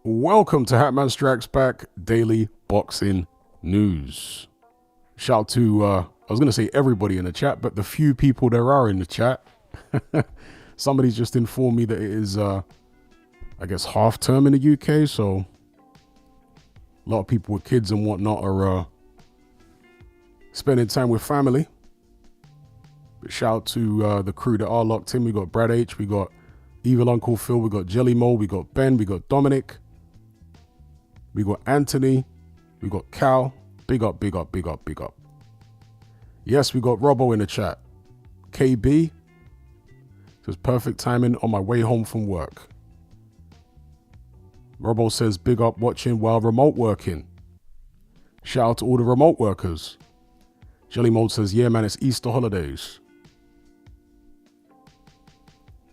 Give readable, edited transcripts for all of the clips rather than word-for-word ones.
Welcome to Hatman Strikes Back Daily Boxing News. Shout out to, I was going to say everybody in the chat, but the few people there are in the chat. Somebody's just informed me that it is, I guess, half term in the UK, so a lot of people with kids and whatnot are spending time with family. But shout out to the crew that are locked in. We got Brad H, we got Evil Uncle Phil, we got Jelly Mo, we got Ben, we got Dominic, we got Anthony, we got Cal. Big up, big up, big up, big up. Yes, we got Robbo in the chat. KB says perfect timing on my way home from work. Robbo says big up watching while remote working. Shout out to all the remote workers. Jelly Mode says, yeah man, it's Easter holidays.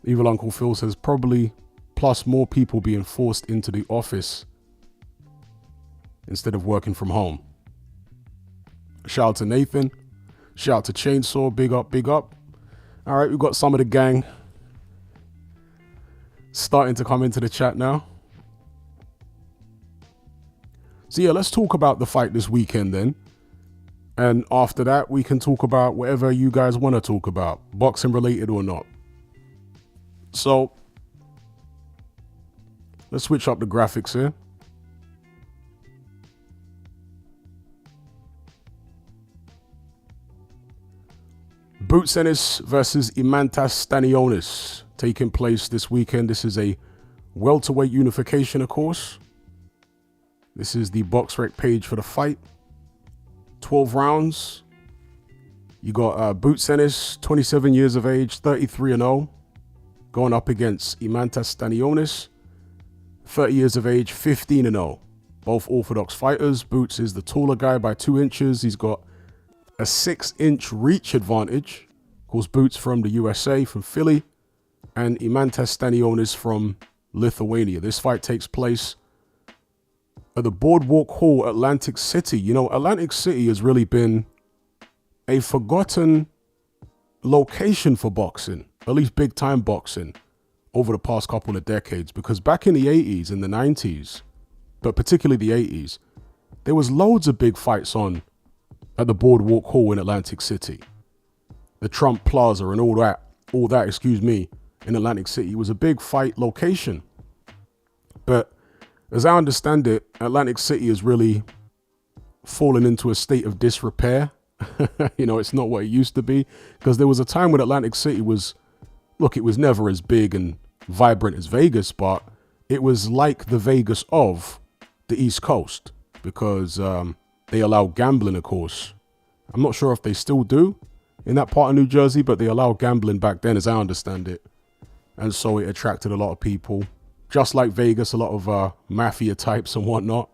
Evil Uncle Phil says probably plus more people being forced into the office instead of working from home. Shout out to Nathan. Shout out to Chainsaw. Big up, big up. All right, we've got some of the gang starting to come into the chat now. So yeah, let's talk about the fight this weekend then. And after that, we can talk about whatever you guys want to talk about, boxing related or not. So let's switch up the graphics here. Boots Ennis versus Eimantas Stanionis taking place this weekend. This is a welterweight unification, of course. This is the BoxRec page for the fight. 12 rounds. You got Boots Ennis, 27 years of age, 33-0, going up against Eimantas Stanionis, 30 years of age, 15-0. Both orthodox fighters. Boots is the taller guy by 2 inches. He's got a 6-inch reach advantage. Of course, Boots from the USA, from Philly, and Eimantas Stanionis from Lithuania. This fight takes place at the Boardwalk Hall, Atlantic City. You know, Atlantic City has really been a forgotten location for boxing, at least big time boxing, over the past couple of decades. Because back in the 80s and the 90s, but particularly the 80s, there was loads of big fights on at the Boardwalk Hall in Atlantic City. The Trump Plaza and all that, in Atlantic City was a big fight location. But as I understand it, Atlantic City has really fallen into a state of disrepair. You know, it's not what it used to be. Because there was a time when Atlantic City was, look, it was never as big and vibrant as Vegas, but it was like the Vegas of the East Coast. Because they allow gambling, of course. I'm not sure if they still do in that part of New Jersey, but they allowed gambling back then, as I understand it. And so it attracted a lot of people. Just like Vegas, a lot of mafia types and whatnot.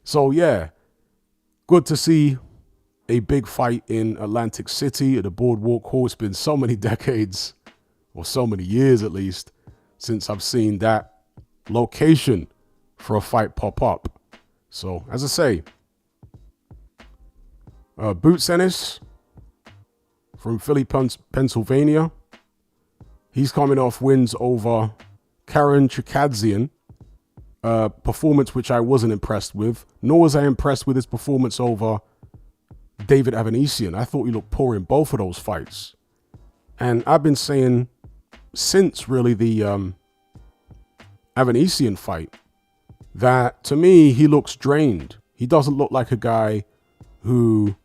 So yeah, good to see a big fight in Atlantic City at the Boardwalk Hall. It's been so many decades, or so many years at least, since I've seen that location for a fight pop up. So as I say, Boots Ennis from Philly, Pennsylvania. He's coming off wins over Karen Chikadzian, performance which I wasn't impressed with, nor was I impressed with his performance over David Avanesian. I thought he looked poor in both of those fights. And I've been saying since really the Avanesian fight that to me he looks drained. He doesn't look like a guy who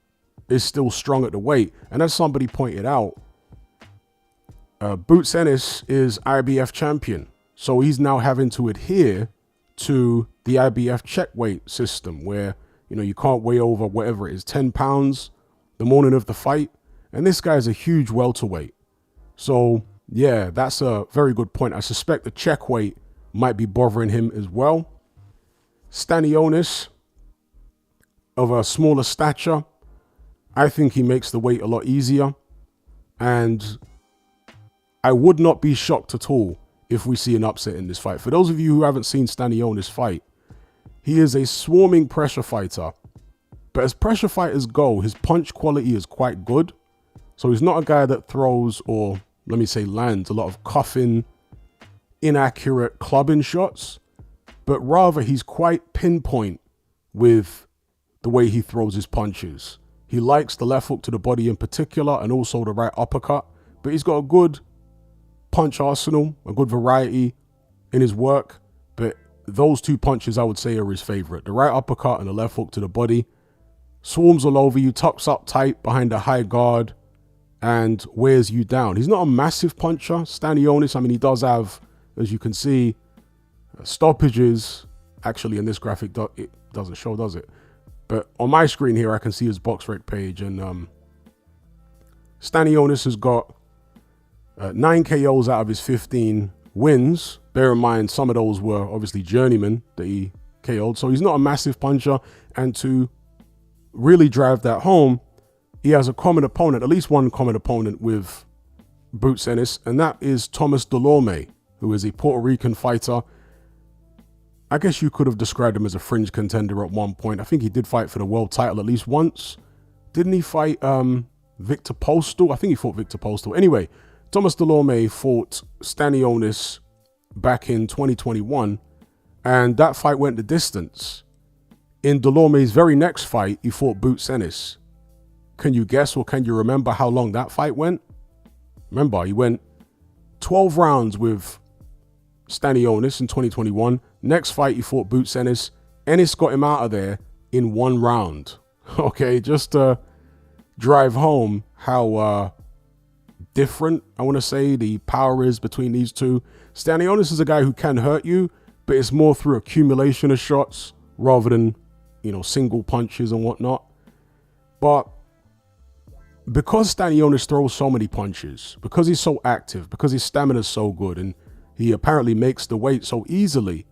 is still strong at the weight. And as somebody pointed out, Boots Ennis is IBF champion. So he's now having to adhere to the IBF check weight system where, you know, you can't weigh over whatever it is, 10 pounds the morning of the fight. And this guy's a huge welterweight. So yeah, that's a very good point. I suspect the check weight might be bothering him as well. Stanionis, of a smaller stature, I think he makes the weight a lot easier. And I would not be shocked at all if we see an upset in this fight. For those of you who haven't seen Stanionis fight, he is a swarming pressure fighter. But as pressure fighters go, his punch quality is quite good. So he's not a guy that throws, or let me say lands, a lot of cuffing, inaccurate clubbing shots. but rather he's quite pinpoint with the way he throws his punches. He likes the left hook to the body in particular, and also the right uppercut, but he's got a good punch arsenal, a good variety in his work. But those two punches I would say are his favorite. The right uppercut and the left hook to the body. Swarms all over you, tucks up tight behind a high guard, and wears you down. He's not a massive puncher, Stanionis. I mean, he does have, as you can see, stoppages. Actually, in this graphic, it doesn't show, does it? But on my screen here, I can see his BoxRec page, and Stanionis has got 9 KOs out of his 15 wins. Bear in mind, some of those were obviously journeymen that he KO'd. So he's not a massive puncher. And to really drive that home, he has a common opponent, at least one common opponent with Boots Ennis, and that is Thomas Delorme, who is a Puerto Rican fighter. I guess you could have described him as a fringe contender at one point. I think he did fight for the world title at least once. Didn't he fight Victor Postal? I think he fought Victor Postal. Anyway, Thomas Delorme fought Stanionis back in 2021, and that fight went the distance. In Delorme's very next fight, he fought Boots Ennis. Can you guess or can you remember how long that fight went? Remember, he went 12 rounds with Stanionis in 2021. Next fight, he fought Boots Ennis. Ennis got him out of there in 1 round. Okay, just to drive home how different, I want to say, the power is between these two. Stanionis is a guy who can hurt you, but it's more through accumulation of shots rather than, single punches and whatnot. But because Stanionis throws so many punches, because he's so active, because his stamina is so good, and he apparently makes the weight so easily,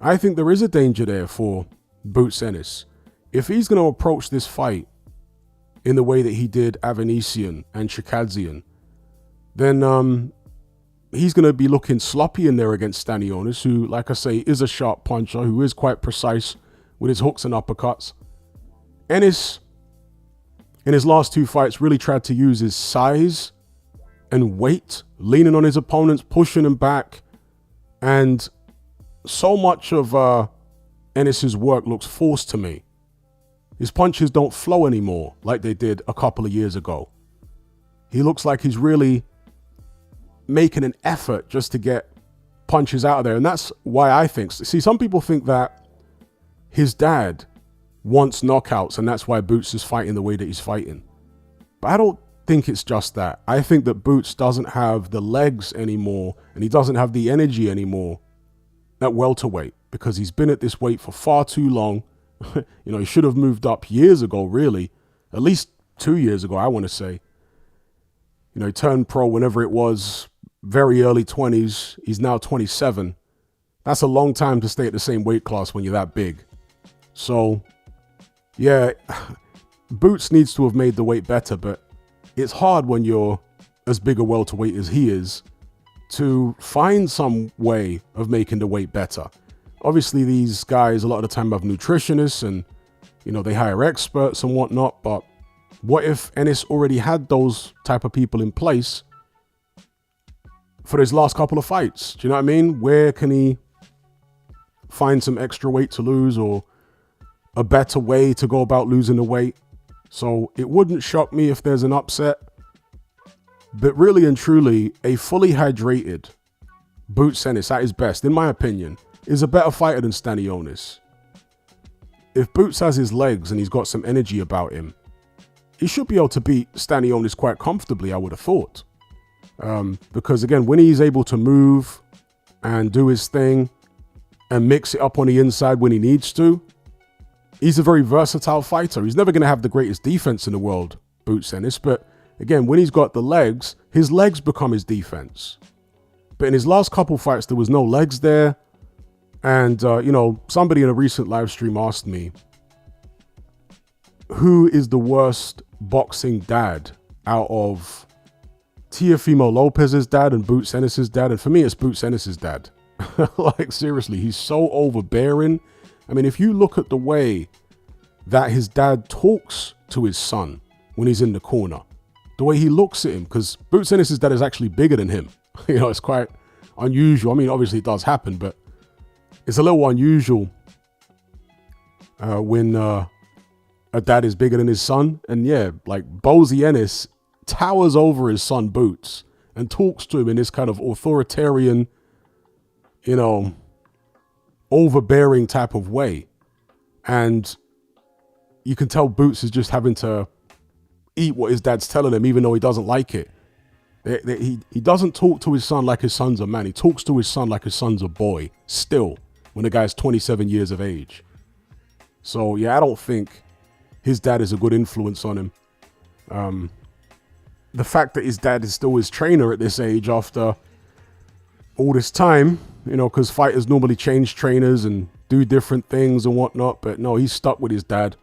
I think there is a danger there for Boots Ennis. If he's going to approach this fight in the way that he did Avanesian and Chikadzian, then he's going to be looking sloppy in there against Stanionis, who, like I say, is a sharp puncher, who is quite precise with his hooks and uppercuts. Ennis, in his last 2 fights, really tried to use his size and weight, leaning on his opponents, pushing him back. And so much of Ennis's work looks forced to me. His punches don't flow anymore like they did a couple of years ago. He looks like he's really making an effort just to get punches out of there. And that's why I think, see, some people think that his dad wants knockouts and that's why Boots is fighting the way that he's fighting. But I don't think it's just that. I think that Boots doesn't have the legs anymore, and he doesn't have the energy anymore at welterweight, because he's been at this weight for far too long. He should have moved up years ago, really. At least 2 years ago, I want to say. He turned pro whenever it was, very early 20s. He's now 27. That's a long time to stay at the same weight class when you're that big. So, yeah, Boots needs to have made the weight better, but it's hard when you're as big a welterweight as he is to find some way of making the weight better. Obviously, these guys a lot of the time have nutritionists and, they hire experts and whatnot, but what if Ennis already had those type of people in place for his last couple of fights? Do you know what I mean? Where can he find some extra weight to lose, or a better way to go about losing the weight? So it wouldn't shock me if there's an upset. But really and truly, a fully hydrated Boots Ennis at his best, in my opinion, is a better fighter than Stanionis. If Boots has his legs and he's got some energy about him, he should be able to beat Stanionis quite comfortably, I would have thought. Because again, when he's able to move and do his thing and mix it up on the inside when he needs to, he's a very versatile fighter. He's never going to have the greatest defense in the world, Boots Ennis, but again, when he's got the legs, his legs become his defense. But in his last couple fights, there was no legs there. And, somebody in a recent live stream asked me, who is the worst boxing dad out of Teofimo Lopez's dad and Boots Ennis's dad? And for me, it's Boots Ennis's dad. Like, seriously, he's so overbearing. I mean, if you look at the way that his dad talks to his son when he's in the corner, the way he looks at him, because Boots Ennis's dad is actually bigger than him. It's quite unusual. I mean, obviously it does happen, but it's a little unusual when a dad is bigger than his son. And yeah, like Bozy Ennis towers over his son Boots and talks to him in this kind of authoritarian, you know, overbearing type of way. And you can tell Boots is just having to eat what his dad's telling him, even though he doesn't like it. He doesn't talk to his son like his son's a man. He talks to his son like his son's a boy still, when the guy's 27 years of age. So yeah, I don't think his dad is a good influence on him. The fact that his dad is still his trainer at this age after all this time, you know, because fighters normally change trainers and do different things and whatnot, but no, he's stuck with his dad.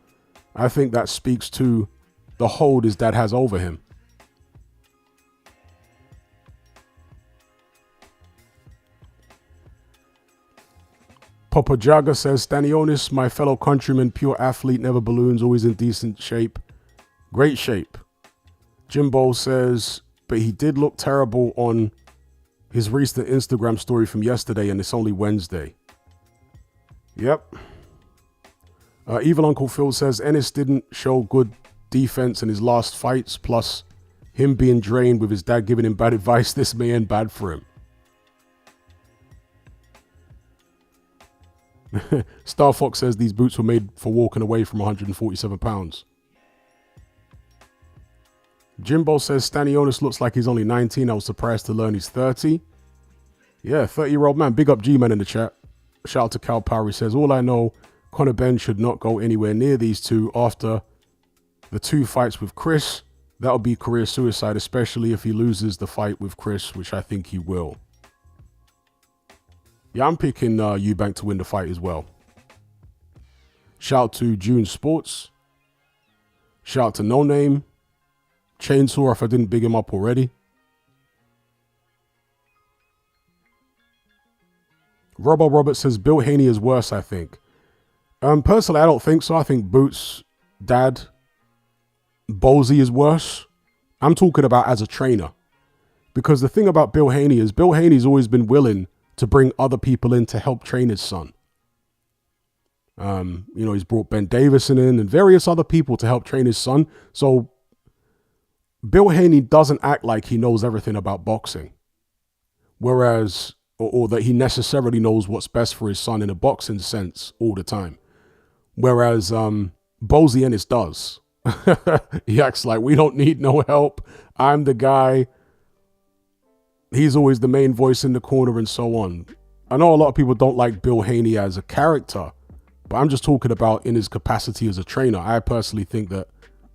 I think that speaks to the hold his dad has over him. Papa Jaga says, Stanionis, my fellow countryman, pure athlete, never balloons, always in decent shape. Great shape. Jimbo says, but he did look terrible on his recent Instagram story from yesterday, and it's only Wednesday. Yep. Evil Uncle Phil says, Ennis didn't show good defense in his last fights, plus him being drained with his dad giving him bad advice. This may end bad for him. Star Fox says these boots were made for walking away from 147 pounds. Jimbo says Stanionis looks like he's only 19. I was surprised to learn he's 30. Yeah, 30-year-old man. Big up G-Man in the chat. Shout out to Cal Power. He says, all I know, Conor Ben should not go anywhere near these two after the 2 fights with Chris. That'll be career suicide, especially if he loses the fight with Chris, which I think he will. Yeah, I'm picking Eubank to win the fight as well. Shout out to June Sports. Shout out to No Name. Chainsaw, if I didn't big him up already. Robo Robert says Bill Haney is worse, I think. Personally, I don't think so. I think Boots' dad, Bozy, is worse. I'm talking about as a trainer. Because the thing about Bill Haney is Bill Haney's always been willing to bring other people in to help train his son. You know, he's brought Ben Davison in and various other people to help train his son. So Bill Haney doesn't act like he knows everything about boxing. Whereas, or that he necessarily knows what's best for his son in a boxing sense all the time. Whereas Bozy Ennis does. He acts like, we don't need no help. I'm the guy. He's always the main voice in the corner and so on. I know a lot of people don't like Bill Haney as a character, but I'm just talking about in his capacity as a trainer. I personally think that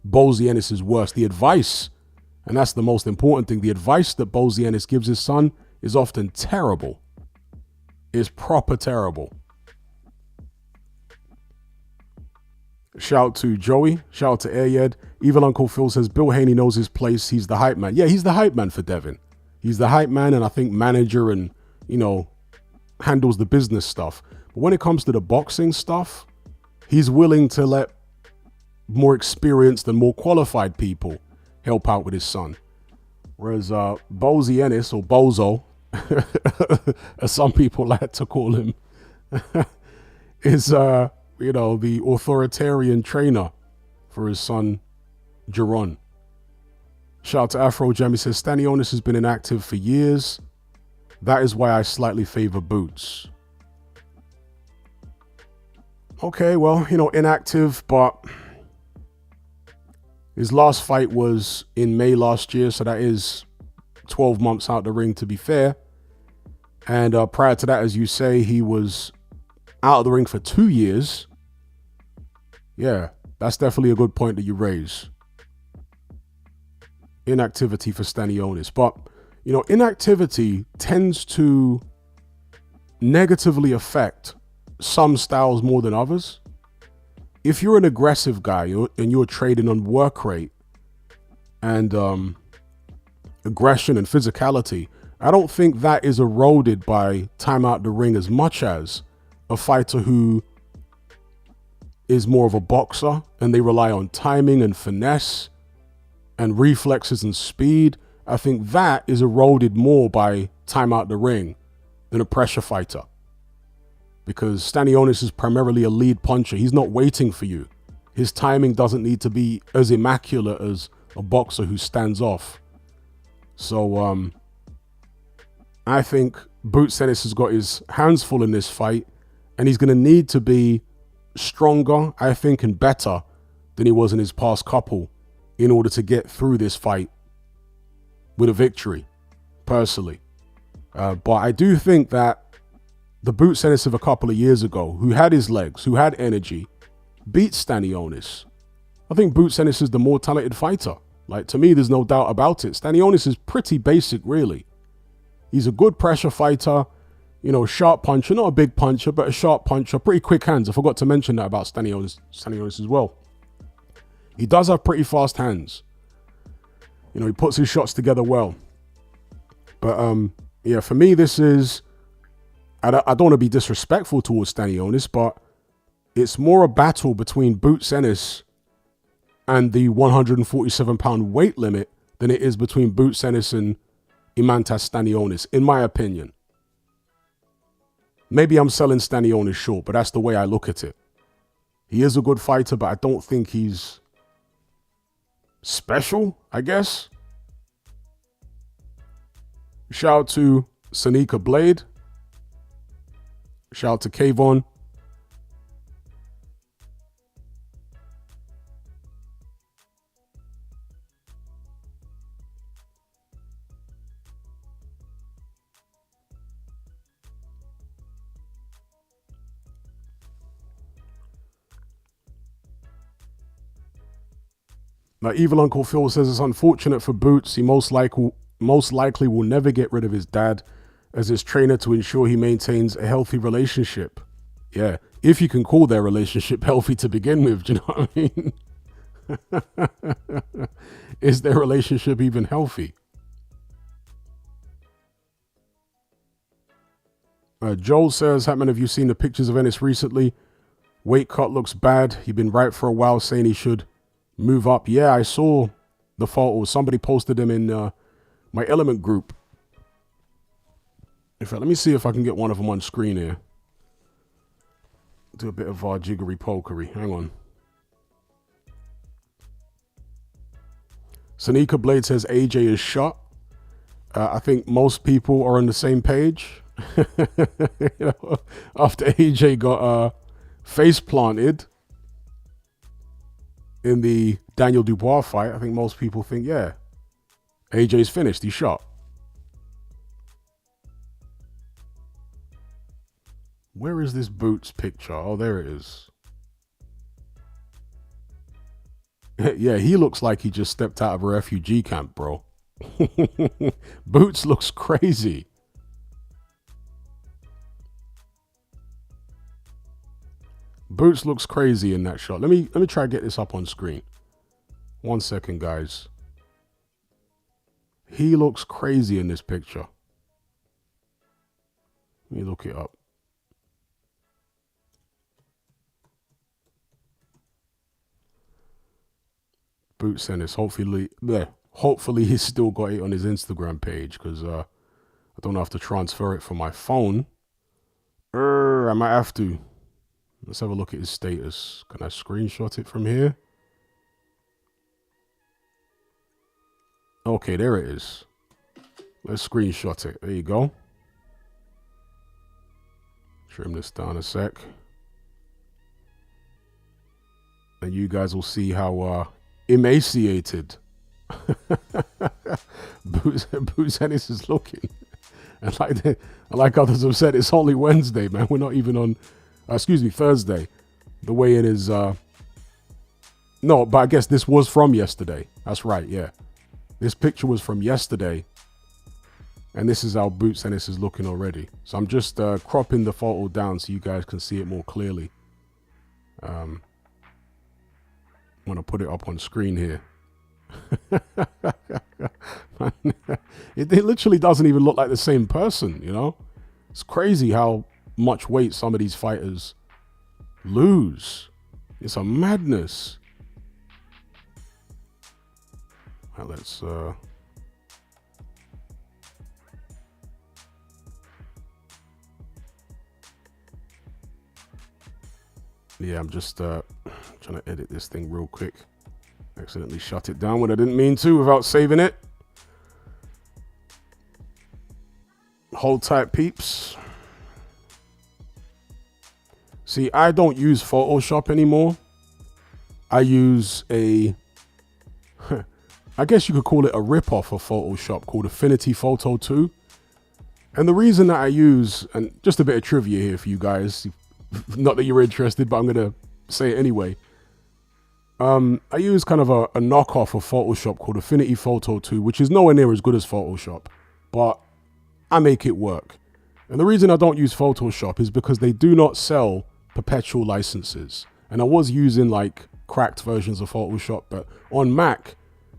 Bozy Ennis is worse. The advice, and that's the most important thing, the advice that Bozy Ennis gives his son is often terrible. It's proper terrible. Shout out to Joey. Shout out to Ayed. Evil Uncle Phil says Bill Haney knows his place. He's the hype man. Yeah, he's the hype man for Devin. He's the hype man and I think manager and, you know, handles the business stuff. But when it comes to the boxing stuff, he's willing to let more experienced and more qualified people help out with his son. Whereas Bozy Ennis, or Bozo, as some people like to call him, is, you know, the authoritarian trainer for his son, Jaron. Shout out to Afro Jam. He says, Stanionis has been inactive for years. That is why I slightly favor Boots. Okay, well, you know, inactive, but his last fight was in May last year, so that is 12 months out the ring, to be fair. And prior to that, as you say, he was out of the ring for 2 years. Yeah, that's definitely a good point that you raise. Inactivity for Stanionis. But, you know, inactivity tends to negatively affect some styles more than others. If you're an aggressive guy and you're trading on work rate and aggression and physicality, I don't think that is eroded by time out the ring as much as a fighter who is more of a boxer and they rely on timing and finesse and reflexes and speed. I think that is eroded more by time out the ring than a pressure fighter. because Stanionis is primarily a lead puncher. He's not waiting for you. His timing doesn't need to be as immaculate as a boxer who stands off. So I think Boots Ennis has got his hands full in this fight, and he's going to need to be stronger, I think, and better than he was in his past couple in order to get through this fight with a victory, personally. But I do think that the Boots Ennis of a couple of years ago, who had his legs, who had energy, beat Stanionis. I think Boots Ennis is the more talented fighter. Like, to me, there's no doubt about it. Stanionis is pretty basic, really. He's a good pressure fighter, you know, sharp puncher, not a big puncher, but a sharp puncher, pretty quick hands. I forgot to mention that about Stanionis as well. He does have pretty fast hands. You know, he puts his shots together well. But, yeah, for me, this is, I don't want to be disrespectful towards Stanionis, but it's more a battle between Boots Ennis and the 147-pound weight limit than it is between Boots Ennis and Eimantas Stanionis, in my opinion. Maybe I'm selling Stanionis short, but that's the way I look at it. He is a good fighter, but I don't think he's special, I guess. Shout out to Sanika Blade. Shout out to Kayvon. Now, Evil Uncle Phil says it's unfortunate for Boots. He most likely will never get rid of his dad as his trainer to ensure he maintains a healthy relationship. Yeah, if you can call their relationship healthy to begin with, do you know what I mean? Is their relationship even healthy? Joel says, Hatman, have you seen the pictures of Ennis recently? Weight cut looks bad. You've been right for a while saying he should move up. Yeah, I saw the photo. Somebody posted them in my Element group. In fact, let me see if I can get one of them on screen here. Do a bit of jiggery pokery. Hang on. Sanika Blade says AJ is shot. I think most people are on the same page. You know, after AJ got face planted in the Daniel Dubois fight, I think most people think, yeah, AJ's finished. He's shot. Where is this Boots picture? Oh, there it is. Yeah, he looks like he just stepped out of a refugee camp, bro. Boots looks crazy. Boots looks crazy in that shot. Let me try to get this up on screen. 1 second, guys. He looks crazy in this picture. Let me look it up. Boots Ennis. Hopefully he's still got it on his Instagram page, because I don't have to transfer it from my phone. I might have to. Let's have a look at his status. Can I screenshot it from here? Okay, there it is. Let's screenshot it. There you go. Trim this down a sec. And you guys will see how emaciated Boots Ennis is looking. And like others have said, it's only Wednesday, man. We're not even on... Thursday. The weigh-in is, no, but I guess this was from yesterday. That's right, yeah. This picture was from yesterday. And this is how Boots Ennis is looking already. So I'm just cropping the photo down so you guys can see it more clearly. I'm going to put it up on screen here. It literally doesn't even look like the same person, you know? It's crazy how much weight some of these fighters lose. It's a madness. Right, let's Yeah, I'm just trying to edit this thing real quick. Accidentally shut it down when I didn't mean to without saving it. Hold tight, peeps. See, I don't use Photoshop anymore. I use a, I guess you could call it a ripoff of Photoshop called Affinity Photo 2. And the reason that I use, and just a bit of trivia here for you guys, not that you're interested, but I'm going to say it anyway. I use kind of a knockoff of Photoshop called Affinity Photo 2, which is nowhere near as good as Photoshop, but I make it work. And the reason I don't use Photoshop is because they do not sell perpetual licenses. And I was using like cracked versions of Photoshop, but on Mac,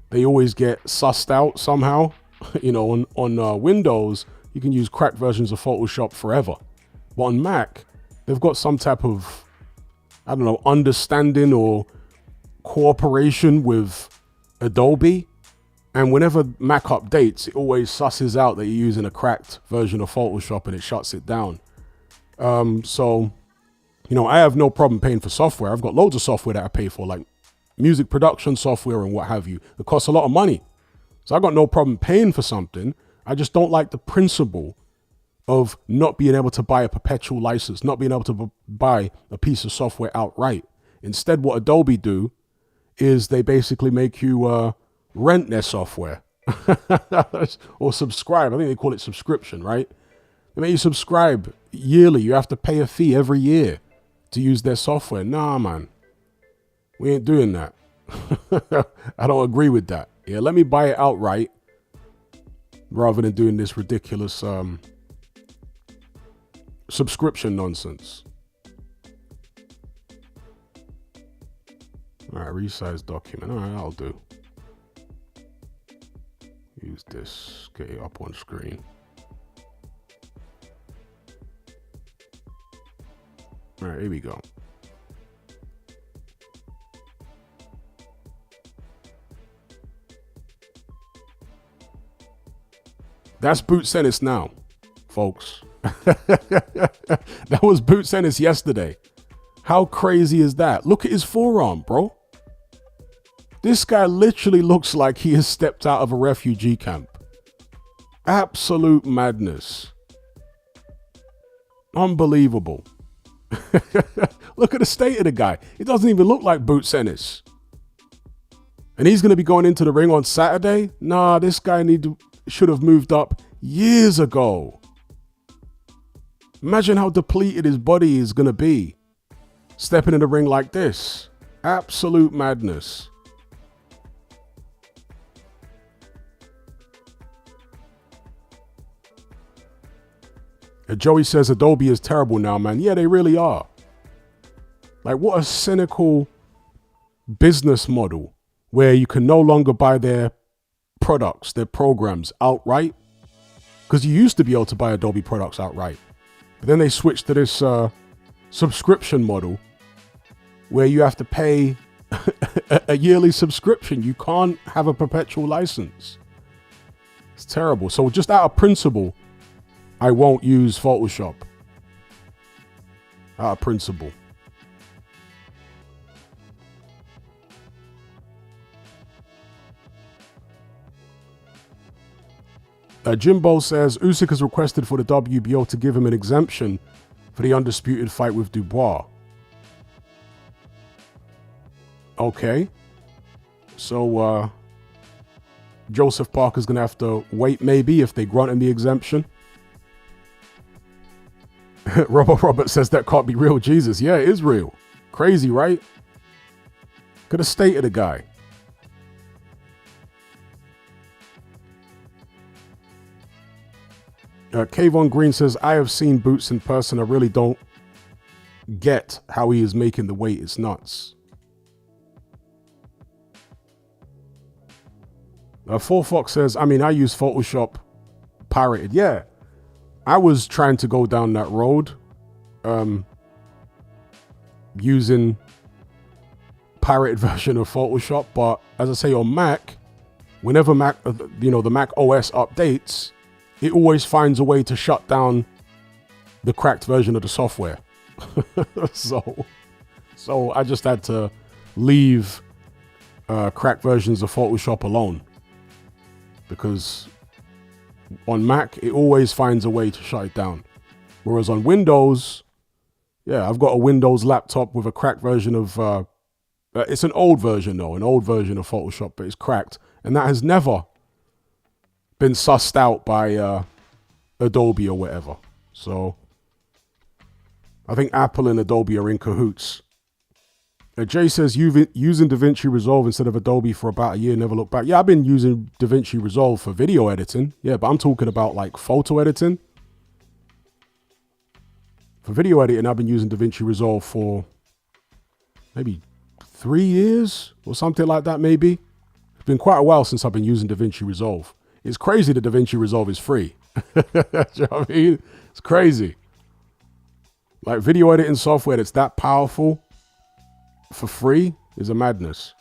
they always get sussed out somehow. You know, on Windows, you can use cracked versions of Photoshop forever. But on Mac, they've got some type of, I don't know, understanding or cooperation with Adobe. And whenever Mac updates, it always susses out that you're using a cracked version of Photoshop and it shuts it down. So, you know, I have no problem paying for software. I've got loads of software that I pay for, like music production software and what have you. It costs a lot of money. So I got no problem paying for something. I just don't like the principle of not being able to buy a perpetual license, not being able to buy a piece of software outright. Instead, what Adobe do is they basically make you rent their software or subscribe. I think they call it subscription, right? They make you subscribe yearly. You have to pay a fee every year to use their software. Nah, man, we ain't doing that. I don't agree with that. Yeah, let me buy it outright rather than doing this ridiculous subscription nonsense. All right, resize document. All right, I'll do. Use this, get it up on screen. All right, here we go. That's Boots Ennis now, folks. That was Boots Ennis yesterday. How crazy is that? Look at his forearm, bro. This guy literally looks like he has stepped out of a refugee camp. Absolute madness. Unbelievable. Look at the state of the guy. It doesn't even look like Boots Ennis. And he's going to be going into the ring on Saturday? Nah, this guy should have moved up years ago. Imagine how depleted his body is going to be stepping in the ring like this. Absolute madness. Joey says Adobe is terrible now, man. Yeah, they really are. Like, what a cynical business model where you can no longer buy their products, their programs outright. Because you used to be able to buy Adobe products outright. But then they switched to this subscription model where you have to pay a yearly subscription. You can't have a perpetual license. It's terrible. So just out of principle, I won't use Photoshop. Out of principle. Jimbo says Usyk has requested for the WBO to give him an exemption for the undisputed fight with Dubois. Okay. So Joseph Parker's going to have to wait maybe if they grant him the exemption. Robert says that can't be real. Jesus. Yeah, it is real. Crazy, right? Look at the state of the guy. Kayvon Green says, I have seen Boots in person. I really don't get how he is making the weight. It's nuts. Full Fox says, I mean, I use Photoshop pirated. Yeah. I was trying to go down that road, using pirated version of Photoshop. But as I say, on Mac, whenever the Mac OS updates, it always finds a way to shut down the cracked version of the software. So So I just had to leave cracked versions of Photoshop alone, because on Mac, it always finds a way to shut it down. Whereas on Windows, yeah, I've got a Windows laptop with a cracked version of, it's an old version though, an old version of Photoshop, but it's cracked. And that has never been sussed out by Adobe or whatever. So I think Apple and Adobe are in cahoots. Jay says, using DaVinci Resolve instead of Adobe for about a year, never looked back. Yeah, I've been using DaVinci Resolve for video editing. Yeah, but I'm talking about like photo editing. For video editing, I've been using DaVinci Resolve for maybe 3 years or something like that, maybe. It's been quite a while since I've been using DaVinci Resolve. It's crazy that DaVinci Resolve is free. Do you know what I mean? It's crazy. Like video editing software that's that powerful for free is a madness.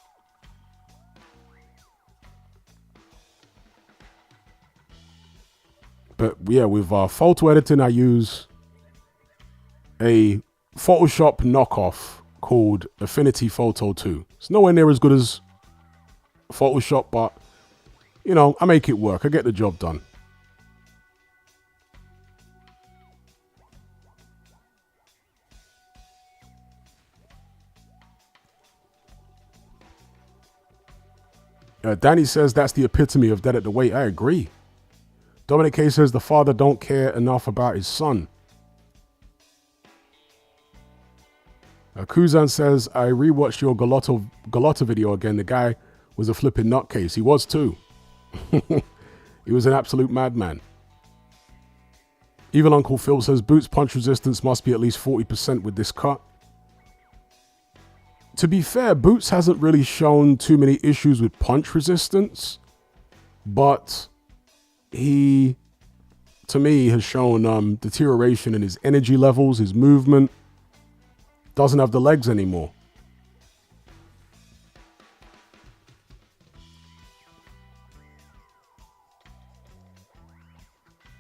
But yeah, with photo editing, I use a Photoshop knockoff called Affinity Photo 2. It's nowhere near as good as Photoshop, but you know, I make it work. I get the job done. Danny says that's the epitome of dead at the weight. I agree. Dominic K says the father don't care enough about his son. Kuzan says, I rewatched your Galota video again. The guy was a flipping nutcase. He was too. He was an absolute madman. Even Uncle Phil says Boots' punch resistance must be at least 40% with this cut. To be fair, Boots hasn't really shown too many issues with punch resistance, but he, to me, has shown deterioration in his energy levels, his movement. Doesn't have the legs anymore.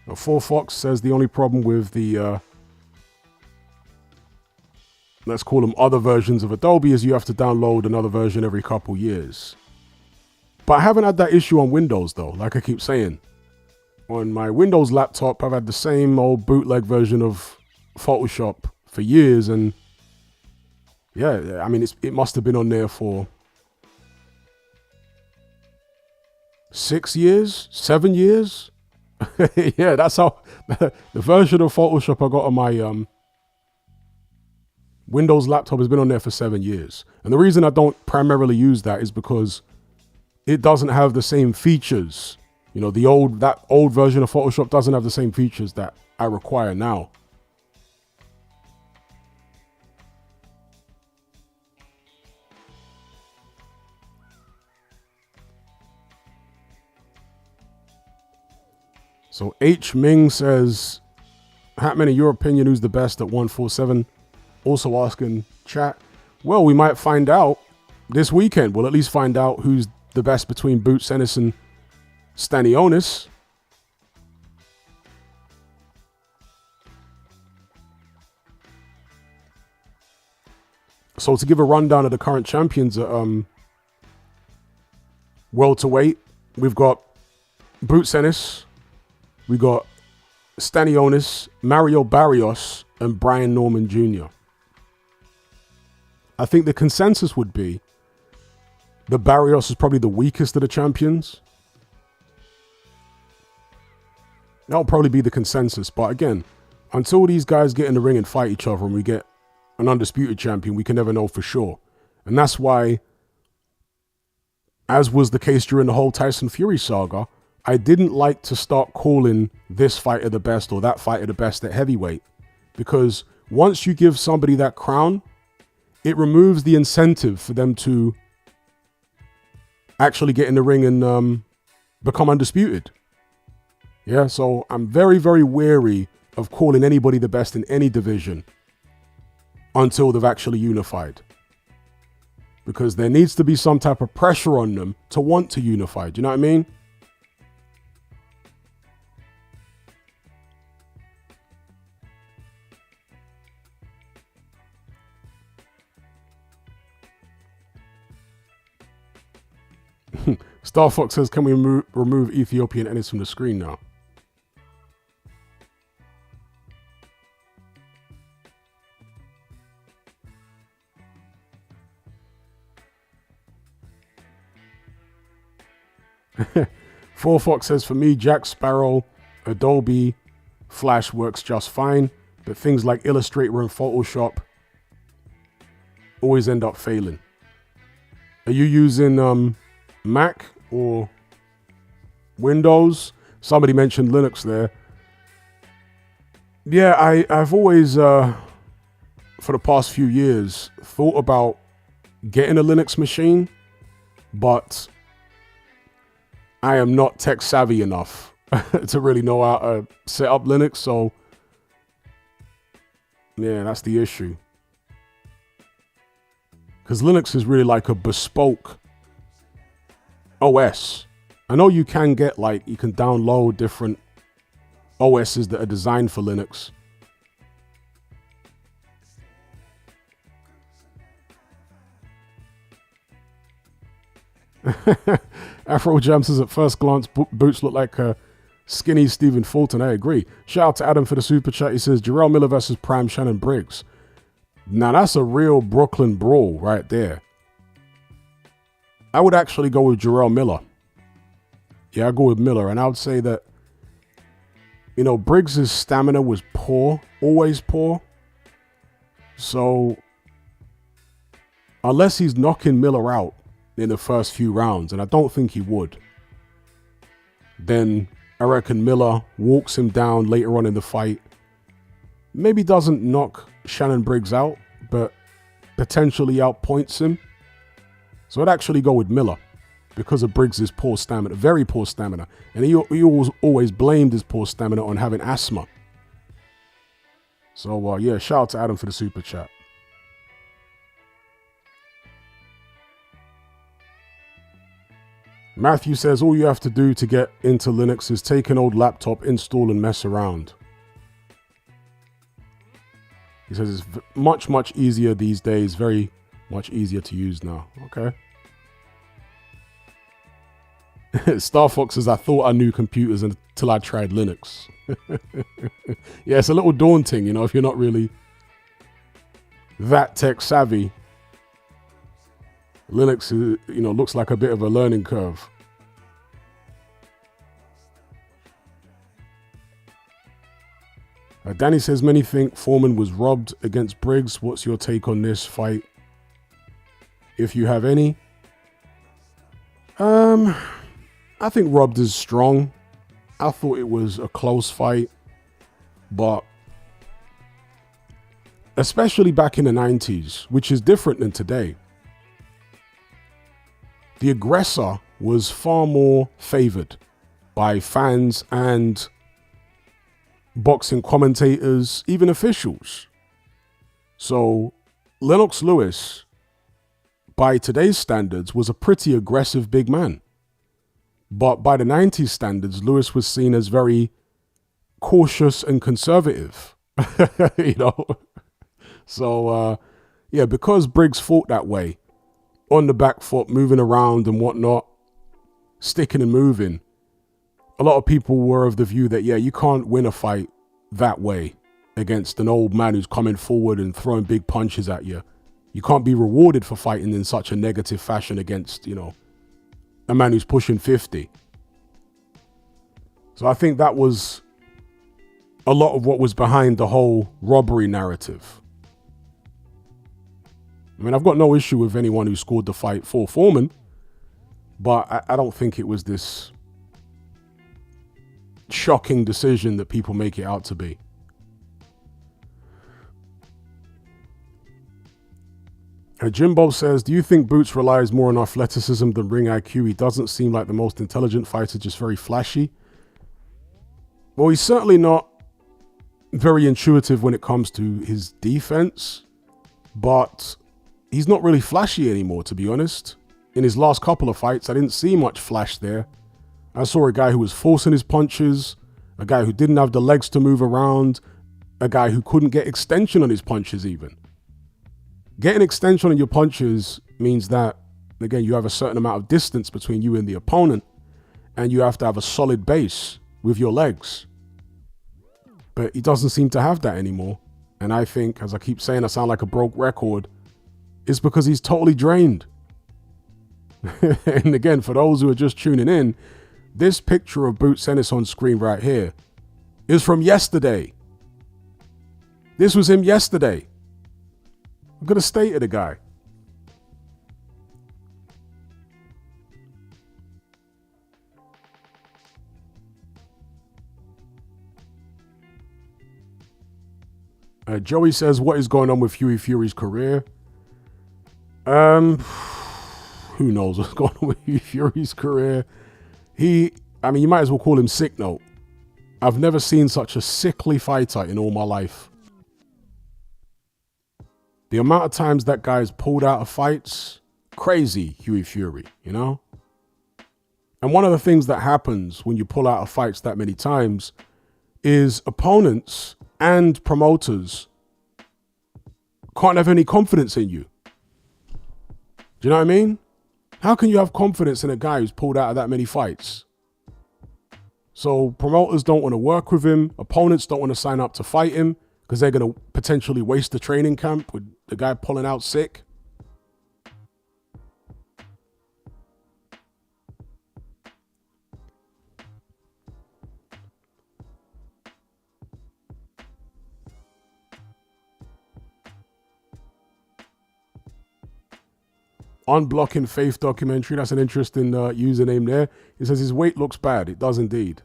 Now, 4Fox says the only problem with the let's call them other versions of Adobe is you have to download another version every couple years. But I haven't had that issue on Windows though, like I keep saying. On my Windows laptop, I've had the same old bootleg version of Photoshop for years, and yeah, I mean, it must have been on there for 6 years, 7 years. Yeah, that's how the version of Photoshop I got on my Windows laptop has been on there for 7 years. And the reason I don't primarily use that is because it doesn't have the same features. You know, that old version of Photoshop doesn't have the same features that I require now. So H Ming says, Hatman, in your opinion, who's the best at 147? Also asking chat, well, we might find out this weekend. We'll at least find out who's the best between Boots, Ennis, and Stanionis. So to give a rundown of the current champions at welterweight, we've got Boots Ennis, we got Stanionis, Mario Barrios, and Brian Norman Jr. I think the consensus would be that Barrios is probably the weakest of the champions. That'll probably be the consensus. But again, until these guys get in the ring and fight each other and we get an undisputed champion, we can never know for sure. And that's why, as was the case during the whole Tyson Fury saga, I didn't like to start calling this fighter the best or that fighter the best at heavyweight. Because once you give somebody that crown, it removes the incentive for them to actually get in the ring and become undisputed. Yeah, so I'm very, very wary of calling anybody the best in any division until they've actually unified. Because there needs to be some type of pressure on them to want to unify. Do you know what I mean? Star Fox says, can we remove Ethiopian Ennis from the screen now? Four Fox says, for me, Jack Sparrow, Adobe, Flash works just fine, but things like Illustrator and Photoshop always end up failing. Are you using Mac or Windows? Somebody mentioned Linux there. Yeah, I've always, for the past few years, thought about getting a Linux machine, but I am not tech savvy enough to really know how to set up Linux. So, yeah, that's the issue. Because Linux is really like a bespoke OS. I know you can get you can download different OSs that are designed for Linux. Afro Jam says, at first glance, Boots look like a skinny Stephen Fulton. I agree. Shout out to Adam for the super chat. He says, Jarrell Miller versus Prime Shannon Briggs. Now that's a real Brooklyn brawl right there. I would actually go with Jarrell Miller. Yeah, I'd go with Miller. And I would say that, you know, Briggs' stamina was poor, always poor. So, unless he's knocking Miller out in the first few rounds, and I don't think he would, then I reckon Miller walks him down later on in the fight. Maybe doesn't knock Shannon Briggs out, but potentially outpoints him. So I'd actually go with Miller because of Briggs' poor stamina, very poor stamina. And he always blamed his poor stamina on having asthma. So yeah, shout out to Adam for the super chat. Matthew says, all you have to do to get into Linux is take an old laptop, install and mess around. He says it's much, much easier these days. Very much easier to use now. Okay. Star Fox says, I thought I knew computers until I tried Linux. Yeah, it's a little daunting, you know, if you're not really that tech savvy. Linux, you know, looks like a bit of a learning curve. Danny says, many think Foreman was robbed against Briggs. What's your take on this fight, if you have any? I think robbed is strong. I thought it was a close fight, but especially back in the 90s, which is different than today, the aggressor was far more favored by fans and boxing commentators, even officials. So Lennox Lewis, by today's standards, was a pretty aggressive big man. But by the 90s standards, Lewis was seen as very cautious and conservative, you know. So, yeah, because Briggs fought that way, on the back foot, moving around and whatnot, sticking and moving, a lot of people were of the view that, yeah, you can't win a fight that way against an old man who's coming forward and throwing big punches at you. You can't be rewarded for fighting in such a negative fashion against, you know, a man who's pushing 50. So I think that was a lot of what was behind the whole robbery narrative. I mean, I've got no issue with anyone who scored the fight for Foreman, but I don't think it was this shocking decision that people make it out to be. Jimbo says, do you think Boots relies more on athleticism than ring IQ? He doesn't seem like the most intelligent fighter, just very flashy. Well, he's certainly not very intuitive when it comes to his defense, but he's not really flashy anymore, to be honest. In his last couple of fights, I didn't see much flash there. I saw a guy who was forcing his punches, a guy who didn't have the legs to move around, a guy who couldn't get extension on his punches even. Getting extension on your punches means that Again, you have a certain amount of distance between you and the opponent, and you have to have a solid base with your legs. But he doesn't seem to have that anymore. And I think, as I keep saying, I sound like a broke record, it's because he's totally drained. And again, for those who are just tuning in, this picture of Boots Ennis on screen right here is from yesterday. This was him yesterday. Look at the state of the guy. Joey says, what is going on with Huey Fury's career? Who knows what's going on with Huey Fury's career? You might as well call him sick note. I've never seen such a sickly fighter in all my life. The amount of times that guy's pulled out of fights, crazy, Huey Fury, you know? And one of the things that happens when you pull out of fights that many times is opponents and promoters can't have any confidence in you. Do you know what I mean? How can you have confidence in a guy who's pulled out of that many fights? So promoters don't want to work with him. Opponents don't want to sign up to fight him because they're going to potentially waste the training camp with the guy pulling out sick. Unblocking Faith documentary. That's an interesting username there. It says his weight looks bad. It does indeed.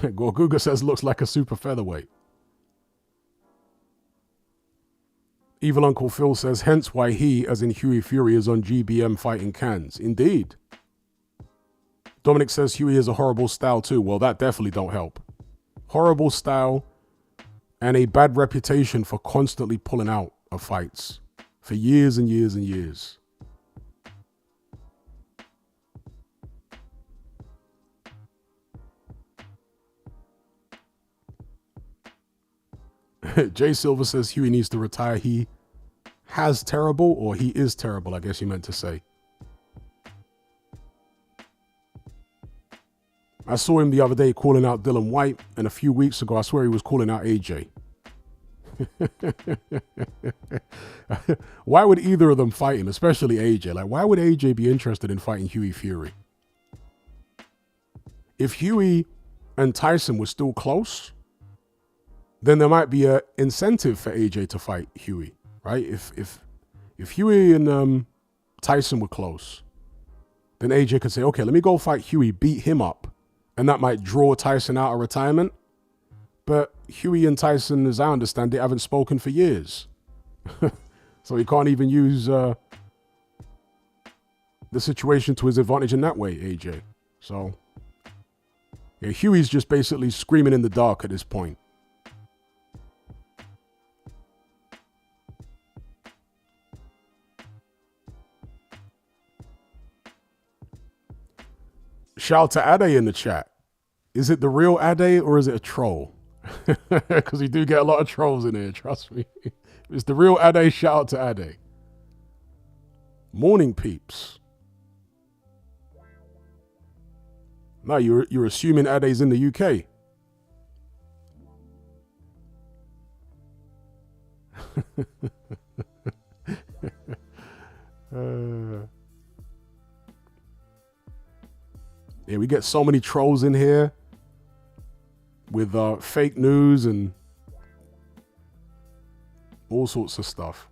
Gorguga says looks like a super featherweight. Evil Uncle Phil says, hence why he, as in Huey Fury, is on GBM fighting cans. Indeed. Dominic says Huey is a horrible style too. Well, that definitely don't help. Horrible style and a bad reputation for constantly pulling out of fights for years and years and years. Jay Silver says Huey needs to retire. He has terrible, or he is terrible, I guess you meant to say. I saw him the other day calling out Dylan White, and a few weeks ago, I swear he was calling out AJ. Why would either of them fight him, especially AJ? Like, why would AJ be interested in fighting Huey Fury? If Huey and Tyson were still close, then there might be an incentive for AJ to fight Huey, right? If Huey and Tyson were close, then AJ could say, okay, let me go fight Huey, beat him up, and that might draw Tyson out of retirement. But Huey and Tyson, as I understand it, haven't spoken for years. So he can't even use the situation to his advantage in that way, AJ. So, yeah, Huey's just basically screaming in the dark at this point. Shout out to Ade in the chat. Is it the real Ade or is it a troll? Because we do get a lot of trolls in here, trust me. If it's the real Ade, shout out to Ade. Morning peeps. No, you're assuming Ade's in the UK. Yeah, we get so many trolls in here with fake news and all sorts of stuff.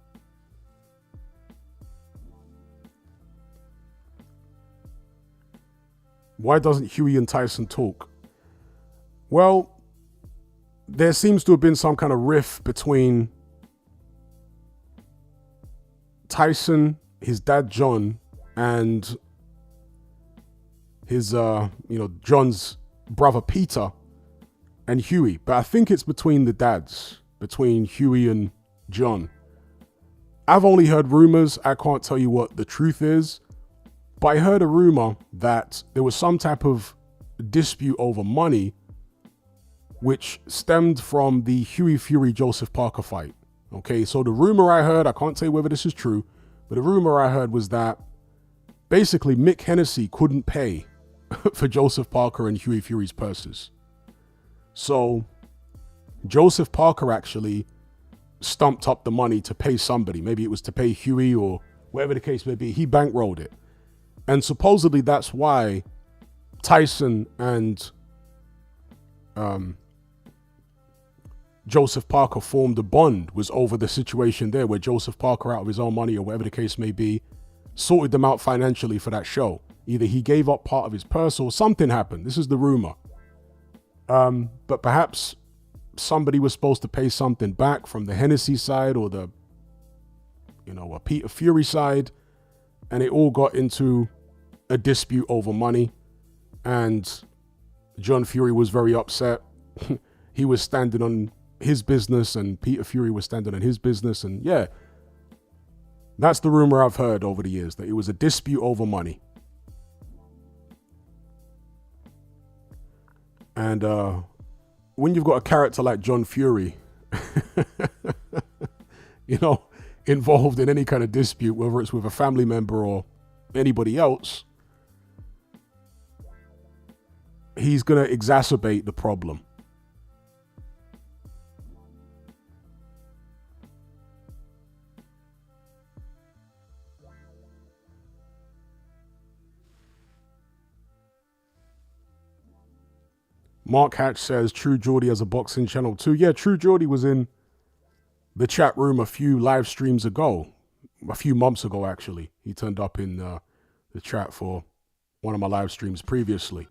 Why doesn't Huey and Tyson talk? Well, there seems to have been some kind of rift between Tyson, his dad John, and his, John's brother Peter and Huey. But I think it's between the dads, between Huey and John. I've only heard rumors. I can't tell you what the truth is. But I heard a rumor that there was some type of dispute over money which stemmed from the Huey Fury Joseph Parker fight. Okay, so the rumor I heard, I can't say whether this is true, but the rumor I heard was that basically Mick Hennessy couldn't pay for Joseph Parker and Huey Fury's purses. So Joseph Parker actually stumped up the money to pay somebody. Maybe it was to pay Huey or whatever the case may be. He bankrolled it. And supposedly that's why Tyson and Joseph Parker formed a bond, was over the situation there where Joseph Parker, out of his own money or whatever the case may be, sorted them out financially for that show. Either he gave up part of his purse or something happened. This is the rumor. But perhaps somebody was supposed to pay something back from the Hennessy side or the, a Peter Fury side. And it all got into a dispute over money. And John Fury was very upset. He was standing on his business and Peter Fury was standing on his business. And yeah, that's the rumor I've heard over the years, that it was a dispute over money. And when you've got a character like John Fury, involved in any kind of dispute, whether it's with a family member or anybody else, he's going to exacerbate the problem. Mark Hatch says, True Geordie has a boxing channel too. Yeah, True Geordie was in the chat room a few live streams ago. A few months ago, actually. He turned up in the chat for one of my live streams previously.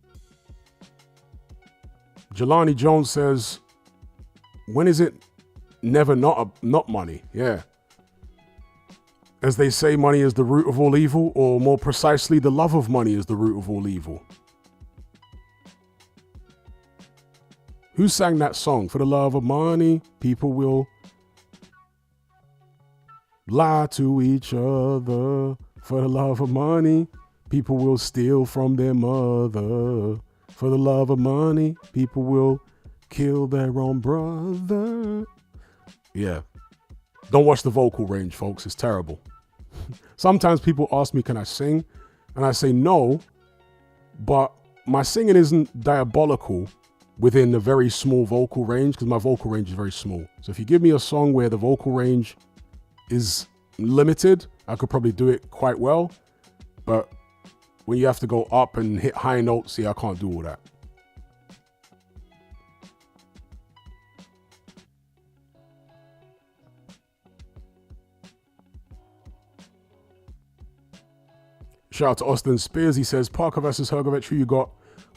Jelani Jones says, when is it never not money? Yeah. As they say, money is the root of all evil, or more precisely, the love of money is the root of all evil. Who sang that song? For the love of money, people will lie to each other. For the love of money, people will steal from their mother. For the love of money, people will kill their own brother. Yeah. Don't watch the vocal range, folks. It's terrible. Sometimes people ask me, can I sing? And I say no, but my singing isn't diabolical within a very small vocal range, because my vocal range is very small. So if you give me a song where the vocal range is limited, I could probably do it quite well. But when you have to go up and hit high notes, I can't do all that. Shout out to Austin Spears. He says, Parker versus Hrgovic, who you got?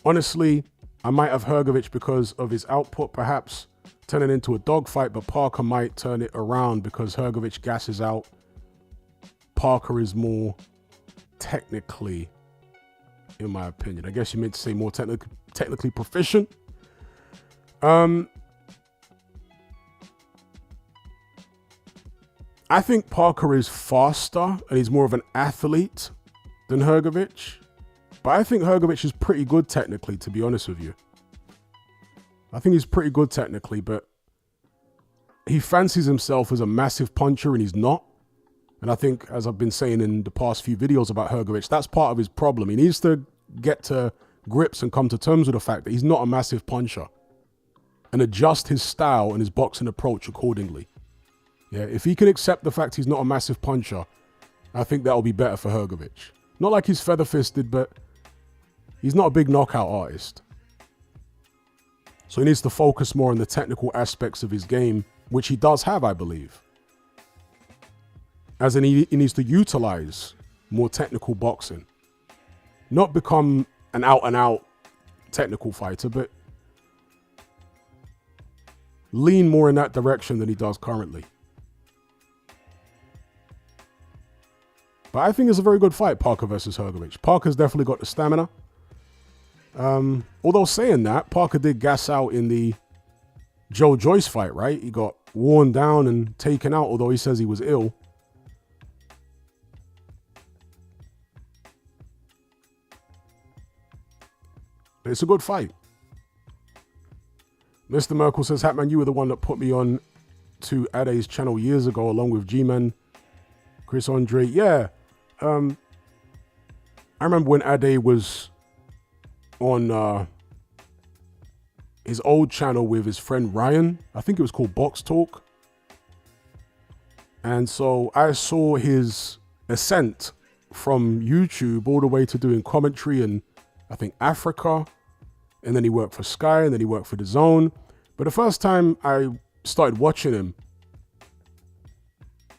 Honestly, I might have Hrgovic because of his output, perhaps turning into a dogfight, but Parker might turn it around because Hrgovic gasses out. Parker is more technically, in my opinion, I guess you meant to say more technically proficient. I think Parker is faster and he's more of an athlete than Hrgovic. But I think Hrgovic is pretty good technically, to be honest with you. I think he's pretty good technically, but he fancies himself as a massive puncher and he's not. And I think, as I've been saying in the past few videos about Hrgovic, that's part of his problem. He needs to get to grips and come to terms with the fact that he's not a massive puncher and adjust his style and his boxing approach accordingly. Yeah, if he can accept the fact he's not a massive puncher, I think that'll be better for Hrgovic. Not like he's feather-fisted, but he's not a big knockout artist. So he needs to focus more on the technical aspects of his game, which he does have, I believe. As in, he needs to utilize more technical boxing. Not become an out-and-out technical fighter, but lean more in that direction than he does currently. But I think it's a very good fight, Parker versus Hrgovic. Parker's definitely got the stamina. Although saying that, Parker did gas out in the Joe Joyce fight, right? He got worn down and taken out, although he says he was ill. But it's a good fight. Mr. Merkel says, Hatman, you were the one that put me on to Ade's channel years ago, along with G-Man, Chris Andre. Yeah. I remember when Ade was on his old channel with his friend Ryan. I think it was called Box Talk. And so I saw his ascent from YouTube all the way to doing commentary in, I think, Africa. And then he worked for Sky, and then he worked for DAZN. But the first time I started watching him,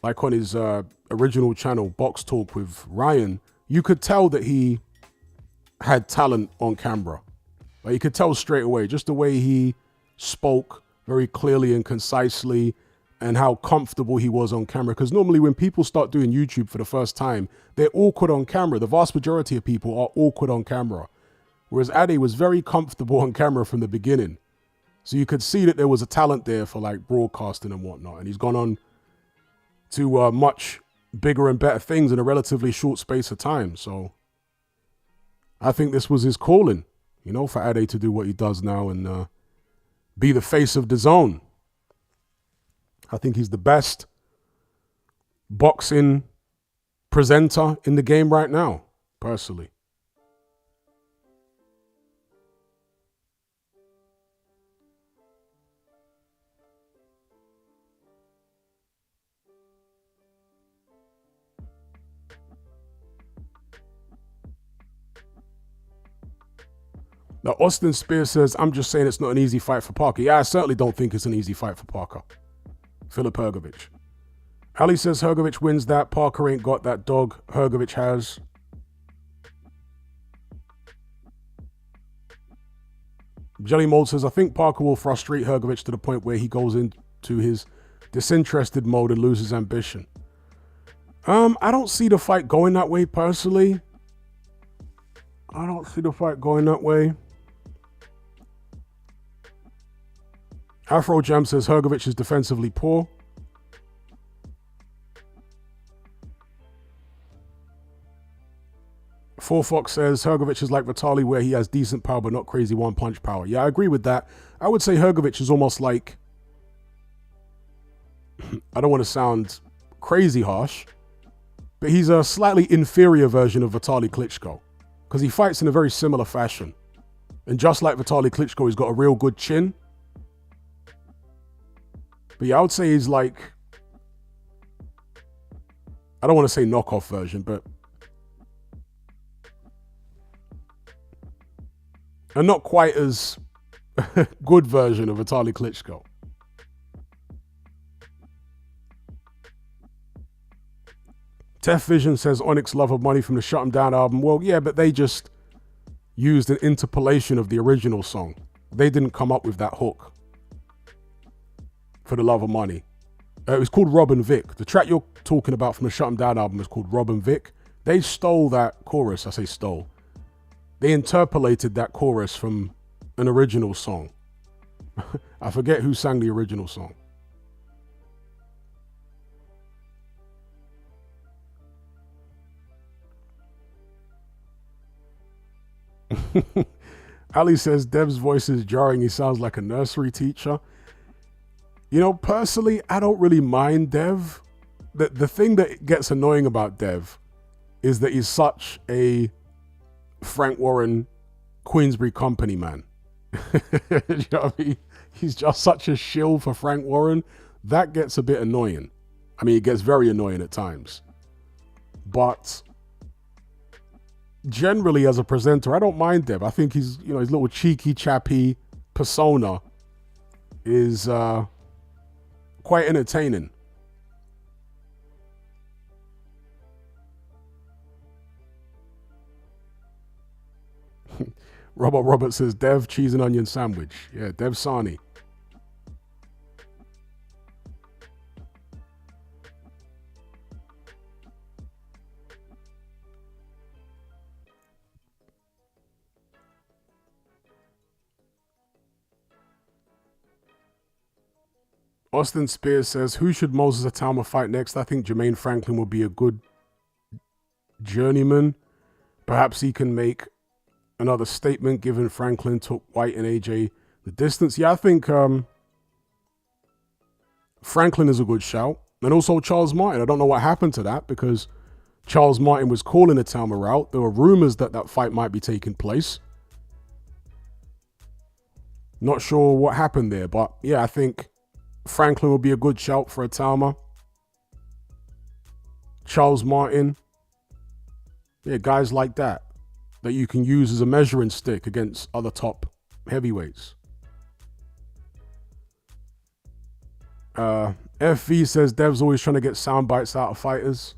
like on his original channel, Box Talk with Ryan, you could tell that he had talent on camera. Like you could tell straight away, just the way he spoke very clearly and concisely, and how comfortable he was on camera. Because normally when people start doing YouTube for the first time, they're awkward on camera. The vast majority of people are awkward on camera. Whereas Ade was very comfortable on camera from the beginning. So you could see that there was a talent there for like broadcasting and whatnot. And he's gone on to much bigger and better things in a relatively short space of time. So I think this was his calling, you know, for Ade to do what he does now and be the face of DAZN. I think he's the best boxing presenter in the game right now, personally. Now, Austin Spears says, I'm just saying it's not an easy fight for Parker. Yeah, I certainly don't think it's an easy fight for Parker. Philip Hrgovic. Ali says Hrgovic wins that. Parker ain't got that dog Hrgovic has. Jelly Mold says, I think Parker will frustrate Hrgovic to the point where he goes into his disinterested mode and loses ambition. I don't see the fight going that way, personally. I don't see the fight going that way. Afro Jam says Hrgovic is defensively poor. Four Fox says Hrgovic is like Vitali, where he has decent power but not crazy one-punch power. Yeah, I agree with that. I would say Hrgovic is almost like, I don't want to sound crazy harsh, but he's a slightly inferior version of Vitali Klitschko, because he fights in a very similar fashion. And just like Vitali Klitschko, he's got a real good chin. But yeah, I would say he's like, I don't want to say knockoff version, but a not quite as good version of Vitali Klitschko. Tef Vision says Onyx Love of Money from the Shut 'Em Down album. Well, yeah, but they just used an interpolation of the original song. They didn't come up with that hook for the Love of Money. It was called Rob and Vic. The track you're talking about from the Shut 'Em Down album is called Rob and Vic. They stole that chorus. I say stole. They interpolated that chorus from an original song. I forget who sang the original song. Ali says Dev's voice is jarring. He sounds like a nursery teacher. You know, personally, I don't really mind Dev. The thing that gets annoying about Dev is that he's such a Frank Warren Queensbury company man. You know what I mean? He's just such a shill for Frank Warren. That gets a bit annoying. I mean, it gets very annoying at times. But generally, as a presenter, I don't mind Dev. I think he's, you know, his little cheeky, chappy persona is quite entertaining. Robert says Dev cheese and onion sandwich. Yeah, Dev Sani. Austin Spears says, who should Moses Itauma fight next? I think Jermaine Franklin will be a good journeyman. Perhaps he can make Another statement given: Franklin took White and AJ the distance. Yeah, I think Franklin is a good shout. And also Charles Martin. I don't know what happened to that, because Charles Martin was calling a Itauma route. There were rumors that that fight might be taking place. Not sure what happened there, but yeah, I think Franklin will be a good shout for Itauma. Charles Martin. Yeah, guys like that you can use as a measuring stick against other top heavyweights. FV says Dev's always trying to get sound bites out of fighters.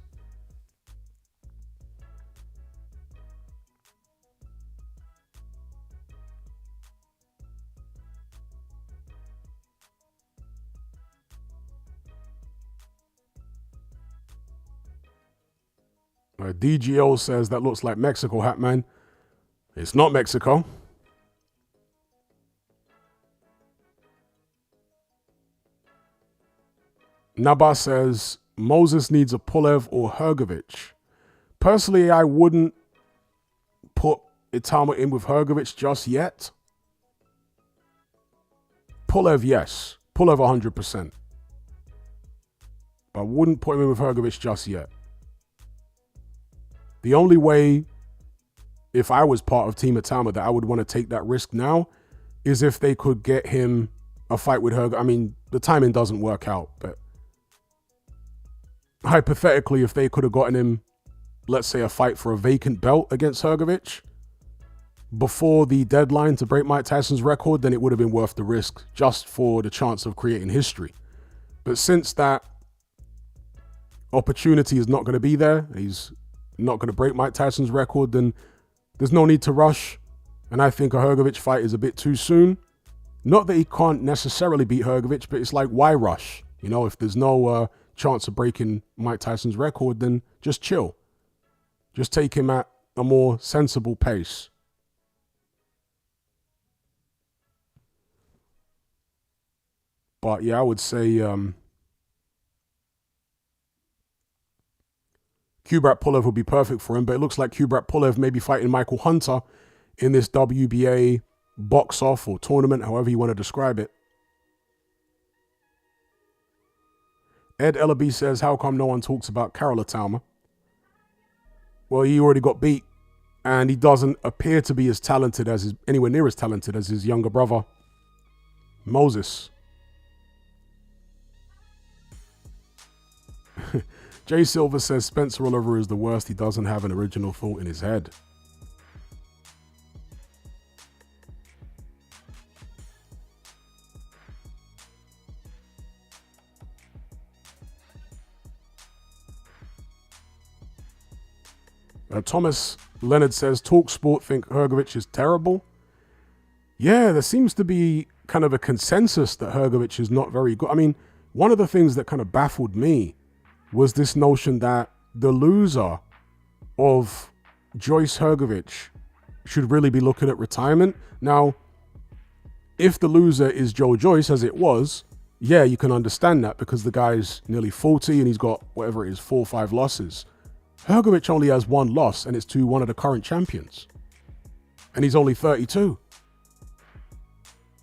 DGO says that looks like Mexico, Hatman. It's not Mexico. Naba says Moses needs a Pulev or Hrgovic. Personally, I wouldn't put Itauma in with Hrgovic just yet. Pulev, yes. Pulev 100%. But I wouldn't put him in with Hrgovic just yet. The only way, if I was part of Team Itauma, that I would want to take that risk now is if they could get him a fight with Hrgovic. I mean, the timing doesn't work out, but hypothetically, if they could have gotten him, let's say, a fight for a vacant belt against Hrgovic before the deadline to break Mike Tyson's record, then it would have been worth the risk just for the chance of creating history. But since that opportunity is not going to be there, he's not going to break Mike Tyson's record, then there's no need to rush. And I think a Hrgovic fight is a bit too soon. Not that he can't necessarily beat Hrgovic, but it's like, why rush? You know, if there's no chance of breaking Mike Tyson's record, then just chill. Just take him at a more sensible pace. But yeah, I would say Kubrat Pulev would be perfect for him, but it looks like Kubrat Pulev may be fighting Michael Hunter in this WBA box-off or tournament, however you want to describe it. Ed Ellaby says, how come no one talks about Karol Itauma? Well, he already got beat, and he doesn't appear to be as talented as anywhere near as talented as his younger brother, Moses. Jay Silver says Spencer Oliver is the worst. He doesn't have an original thought in his head. Thomas Leonard says TalkSport think Hrgovic is terrible. Yeah, there seems to be kind of a consensus that Hrgovic is not very good. I mean, one of the things that kind of baffled me was this notion that the loser of Joyce Hrgovic should really be looking at retirement. Now, if the loser is Joe Joyce, as it was, yeah, you can understand that because the guy's nearly 40 and he's got whatever it is, 4 or 5 losses. Hrgovic only has 1 loss, and it's to one of the current champions. And he's only 32.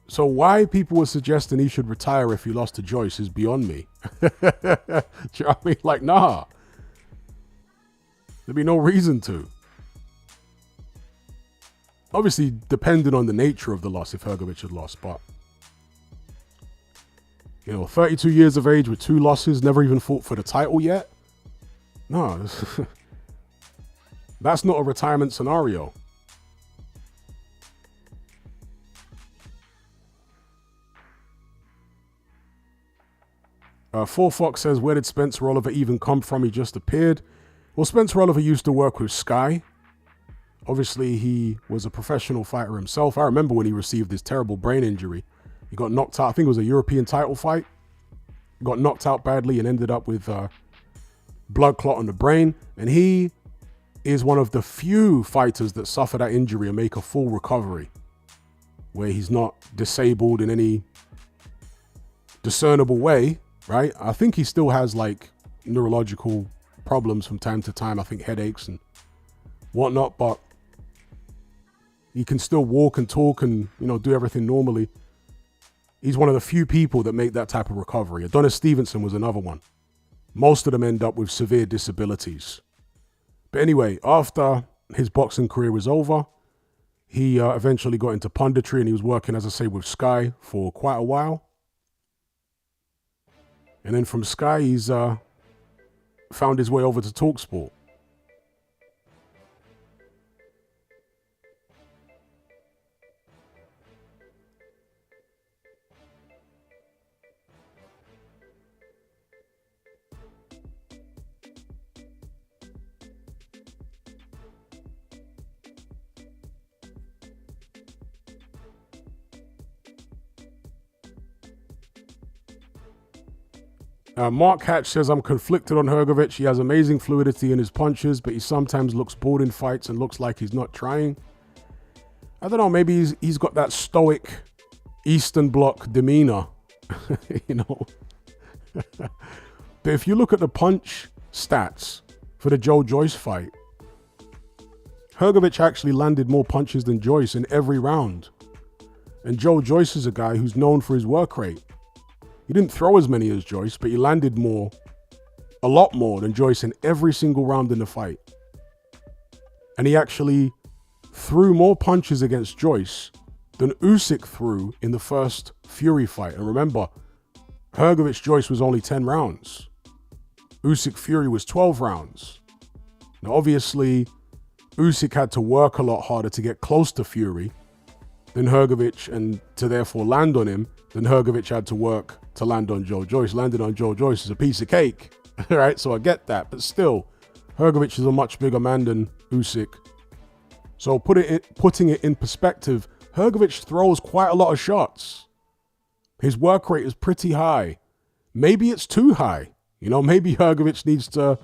So why people were suggesting he should retire if he lost to Joyce is beyond me. Do you know what I mean? Like, nah. There'd be no reason to. Obviously, depending on the nature of the loss, if Hrgovic had lost, but 32 years of age with 2 losses, never even fought for the title yet. No, that's not a retirement scenario. Four Fox says, where did Spencer Oliver even come from? He just appeared. Well, Spencer Oliver used to work with Sky. Obviously, he was a professional fighter himself. I remember when he received this terrible brain injury. He got knocked out. I think it was a European title fight. Got knocked out badly and ended up with blood clot on the brain. And he is one of the few fighters that suffer that injury and make a full recovery, where he's not disabled in any discernible way. Right? I think he still has like neurological problems from time to time. I think headaches and whatnot. But He can still walk and talk and, do everything normally. He's one of the few people that make that type of recovery. Adonis Stevenson was another one. Most of them end up with severe disabilities. But anyway, after his boxing career was over, he eventually got into punditry, and he was working, as I say, with Sky for quite a while. And then from Sky, he's found his way over to TalkSport. Mark Hatch says, I'm conflicted on Hrgovic. He has amazing fluidity in his punches, but he sometimes looks bored in fights and looks like he's not trying. I don't know, maybe he's got that stoic Eastern Bloc demeanor, But if you look at the punch stats for the Joe Joyce fight, Hrgovic actually landed more punches than Joyce in every round. And Joe Joyce is a guy who's known for his work rate. He didn't throw as many as Joyce, but he landed a lot more than Joyce in every single round in the fight. And he actually threw more punches against Joyce than Usyk threw in the first Fury fight. And remember, Hrgovic Joyce was only 10 rounds. Usyk Fury was 12 rounds. Now, obviously, Usyk had to work a lot harder to get close to Fury than Hrgovic, and to therefore land on him, than Hrgovic had to work to land on Joe Joyce. Landing on Joe Joyce is a piece of cake, right? So I get that, but still, Hrgovic is a much bigger man than Usyk. So putting it in perspective, Hrgovic throws quite a lot of shots. His work rate is pretty high. Maybe it's too high. Maybe Hrgovic needs to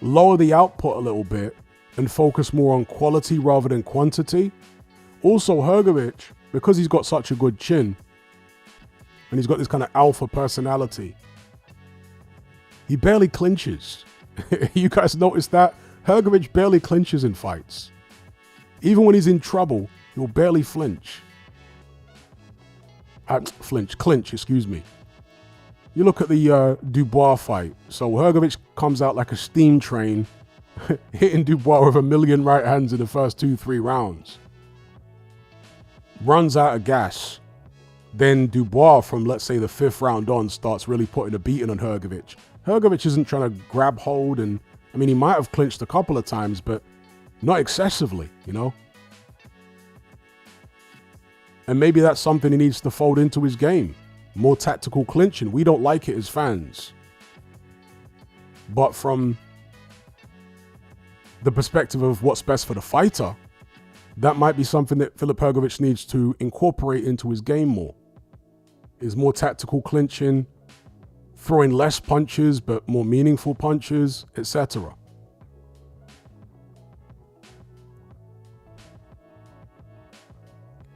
lower the output a little bit and focus more on quality rather than quantity. Also, Hrgovic, because he's got such a good chin, and he's got this kind of alpha personality, he barely clinches. You guys notice that? Hrgovic barely clinches in fights. Even when he's in trouble, he'll barely flinch. Clinch, excuse me. You look at the Dubois fight. So Hrgovic comes out like a steam train, hitting Dubois with a million right hands in the first 2-3 rounds. Runs out of gas. Then Dubois, from let's say the 5th round on, starts really putting a beating on Hrgovic. Hrgovic isn't trying to grab hold, and he might have clinched a couple of times, but not excessively, And maybe that's something he needs to fold into his game. More tactical clinching. We don't like it as fans. But from the perspective of what's best for the fighter, that might be something that Filip Hrgovic needs to incorporate into his game more. Is more tactical clinching, throwing less punches but more meaningful punches, etc.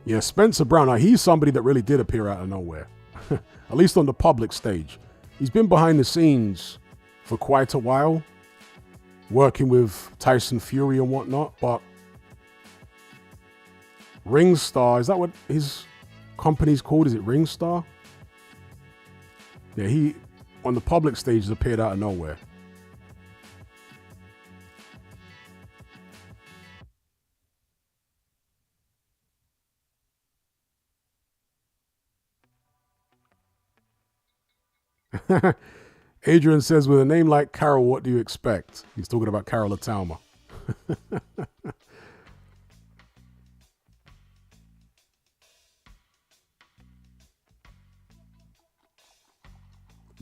Yeah, Spencer Brown, now he's somebody that really did appear out of nowhere. At least on the public stage. He's been behind the scenes for quite a while, working with Tyson Fury and whatnot, but Ringstar, is that what his company's called? Is it Ringstar? Yeah, he, on the public stage, has appeared out of nowhere. Adrian says, with a name like Carol, what do you expect? He's talking about Carol Itauma.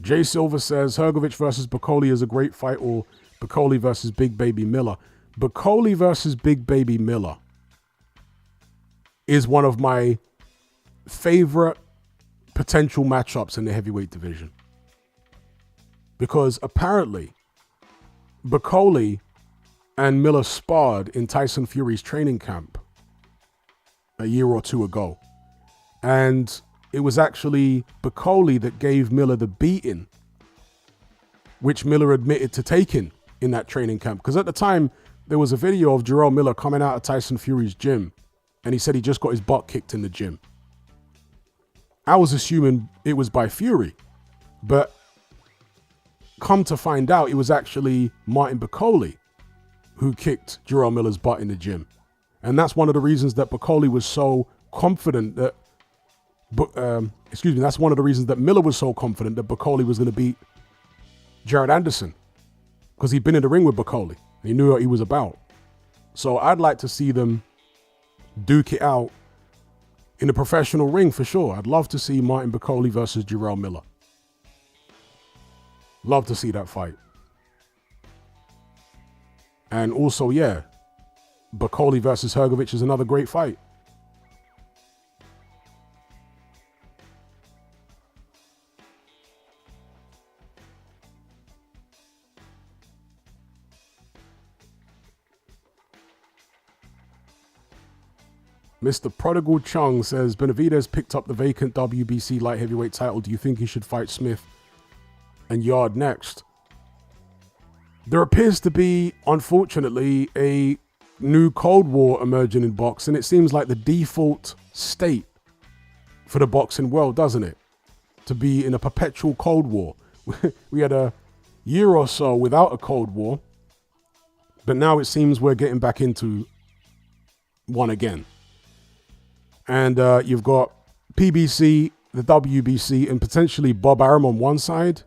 Jay Silver says, Hrgovic versus Bakole is a great fight, or Bakole versus Big Baby Miller. Bakole versus Big Baby Miller is one of my favorite potential matchups in the heavyweight division. Because apparently, Bakole and Miller sparred in Tyson Fury's training camp a year or two ago. And it was actually Bakole that gave Miller the beating, which Miller admitted to taking in that training camp. Because at the time, there was a video of Jarrell Miller coming out of Tyson Fury's gym, And he said he just got his butt kicked in the gym. I was assuming it was by Fury, but come to find out, it was actually Martin Bakole who kicked Jaron Miller's butt in the gym. And that's one of the reasons that Bakole was so confident that, that's one of the reasons that Miller was so confident that Bakole was going to beat Jared Anderson, because he'd been in the ring with Bakole. He knew what he was about. So I'd like to see them duke it out in a professional ring for sure. I'd love to see Martin Bakole versus Jaron Miller. Love to see that fight. And also, yeah, Bakole versus Hrgovic is another great fight. Mr. Prodigal Chung says, Benavidez picked up the vacant WBC light heavyweight title. Do you think he should fight Smith and Yard next? There appears to be, unfortunately, a new Cold War emerging in boxing. It seems like the default state for the boxing world, doesn't it? To be in a perpetual Cold War. We had a year or so without a Cold War, but now it seems we're getting back into one again. And you've got PBC, the WBC, and potentially Bob Arum on one side.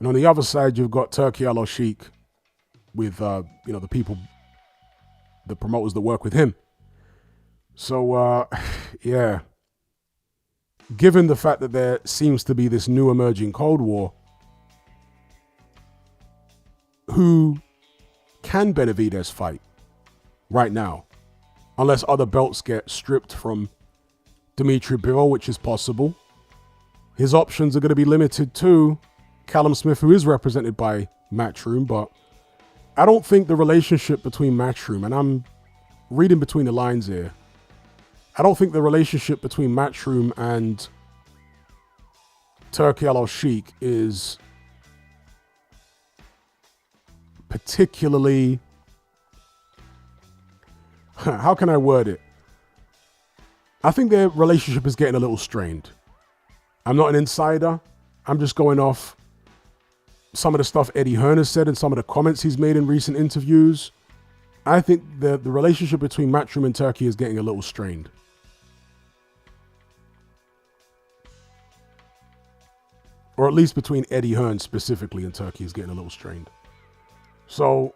And on the other side, you've got Turki Al-Sheikh with, the people, the promoters that work with him. So, yeah. Given the fact that there seems to be this new emerging Cold War, who can Benavidez fight right now? Unless other belts get stripped from Dimitri Bivol, which is possible. His options are going to be limited to Callum Smith, who is represented by Matchroom, but I don't think the relationship between Matchroom, and I'm reading between the lines here, I don't think the relationship between Matchroom and Turki Al-Sheikh is particularly, how can I word it? I think their relationship is getting a little strained. I'm not an insider. I'm just going off some of the stuff Eddie Hearn has said and some of the comments he's made in recent interviews. I think the relationship between Matchroom and Turki is getting a little strained. Or at least between Eddie Hearn specifically and Turki is getting a little strained. So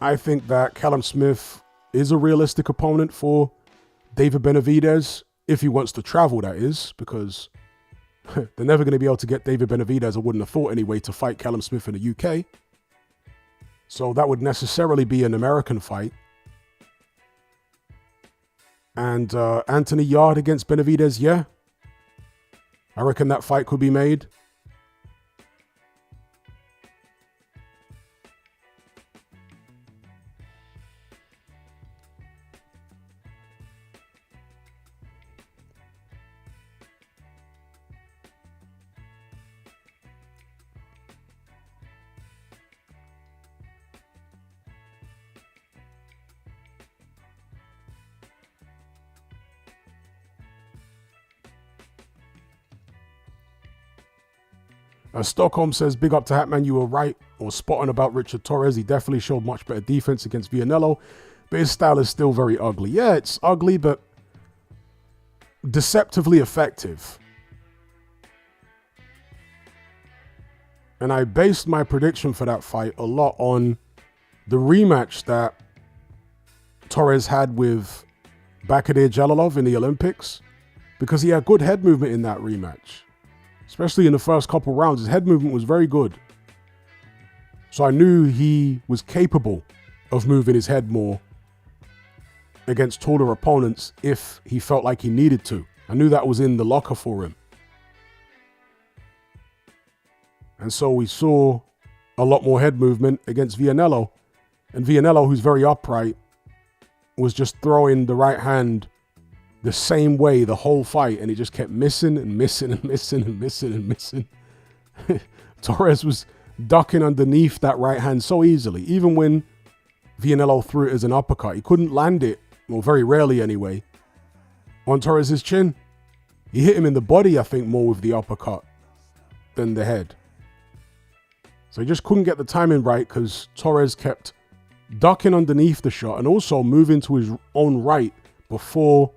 I think that Callum Smith is a realistic opponent for David Benavidez, if he wants to travel, that is, because they're never going to be able to get David Benavidez, I wouldn't have thought anyway, to fight Callum Smith in the UK. So that would necessarily be an American fight. And Anthony Yard against Benavidez, yeah. I reckon that fight could be made. Stockholm says, big up to Hatman, you were right or spot on about Richard Torres. He definitely showed much better defense against Villanello, but his style is still very ugly. Yeah, it's ugly, but deceptively effective. And I based my prediction for that fight a lot on the rematch that Torres had with Bakadir Jalolov in the Olympics, because he had good head movement in that rematch. Especially in the first couple rounds, his head movement was very good. So I knew he was capable of moving his head more against taller opponents if he felt like he needed to. I knew that was in the locker for him. And so we saw a lot more head movement against Villanello. And Villanello, who's very upright, was just throwing the right hand the same way the whole fight, and he just kept missing and missing and missing and missing and missing. Torres was ducking underneath that right hand so easily. Even when Villanello threw it as an uppercut, he couldn't land it Well, very rarely anyway, on Torres's chin. He hit him in the body, I think, more with the uppercut than the head. So he just couldn't get the timing right because Torres kept ducking underneath the shot and also moving to his own right before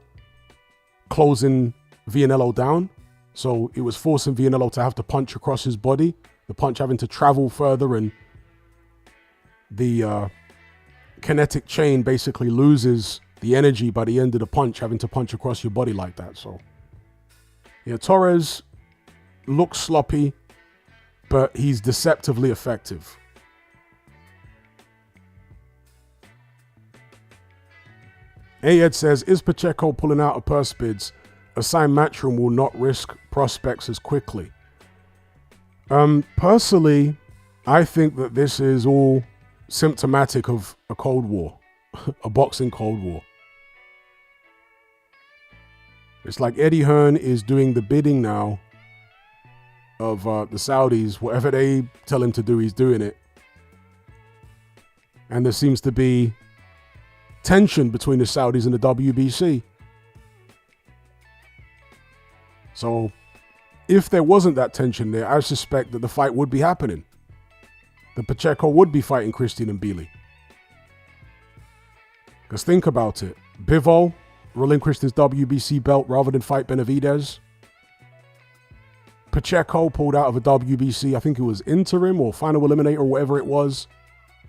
closing Vianello down. So it was forcing Vianello to have to punch across his body, the punch having to travel further, and the kinetic chain basically loses the energy by the end of the punch, having to punch across your body like that. So yeah, Torres looks sloppy, but he's deceptively effective. Ayed says, is Pacheco pulling out of purse bids? A signed Matchroom will not risk prospects as quickly. Personally, I think that this is all symptomatic of a Cold War, a boxing Cold War. It's like Eddie Hearn is doing the bidding now of the Saudis. Whatever they tell him to do, he's doing it. And there seems to be tension between the Saudis and the WBC. So if there wasn't that tension there, I suspect that the fight would be happening. The Pacheco would be fighting Christian Mbili. Because think about it. Bivol relinquished his WBC belt rather than fight Benavidez. Pacheco pulled out of a WBC, I think it was interim or final eliminator or whatever it was,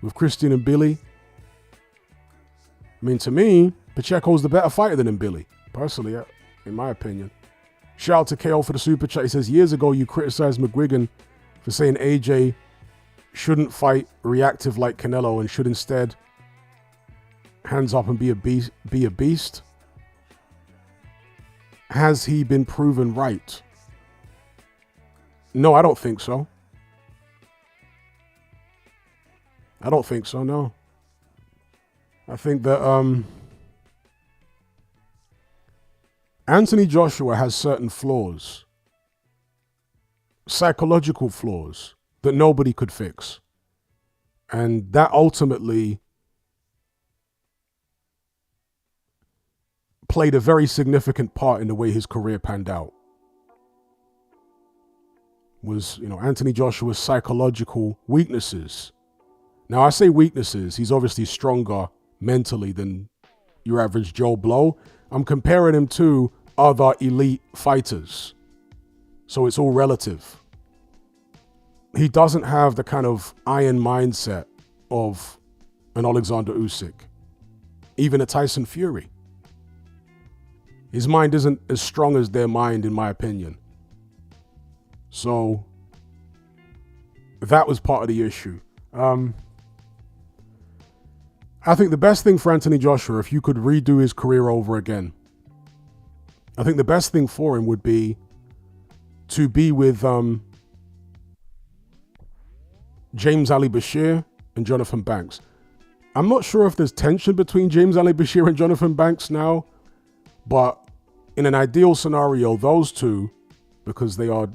with Christian Mbili. I mean, to me, Pacheco's the better fighter than Mbili, personally, in my opinion. Shout out to KO for the super chat. He says, years ago you criticized McGuigan for saying AJ shouldn't fight reactive like Canelo and should instead hands up and be a beast. Has he been proven right? No, I don't think so. I don't think so, no. I think that Anthony Joshua has certain flaws, psychological flaws that nobody could fix. And that ultimately played a very significant part in the way his career panned out. Was, Anthony Joshua's psychological weaknesses. Now, I say weaknesses. He's obviously stronger mentally than your average Joe Blow. I'm comparing him to other elite fighters. So it's all relative. He doesn't have the kind of iron mindset of an Alexander Usyk, even a Tyson Fury. His mind isn't as strong as their mind, in my opinion. So that was part of the issue. I think the best thing for Anthony Joshua, if you could redo his career over again, I think the best thing for him would be to be with James Ali Bashir and Jonathan Banks. I'm not sure if there's tension between James Ali Bashir and Jonathan Banks now, but in an ideal scenario, those two, because they are,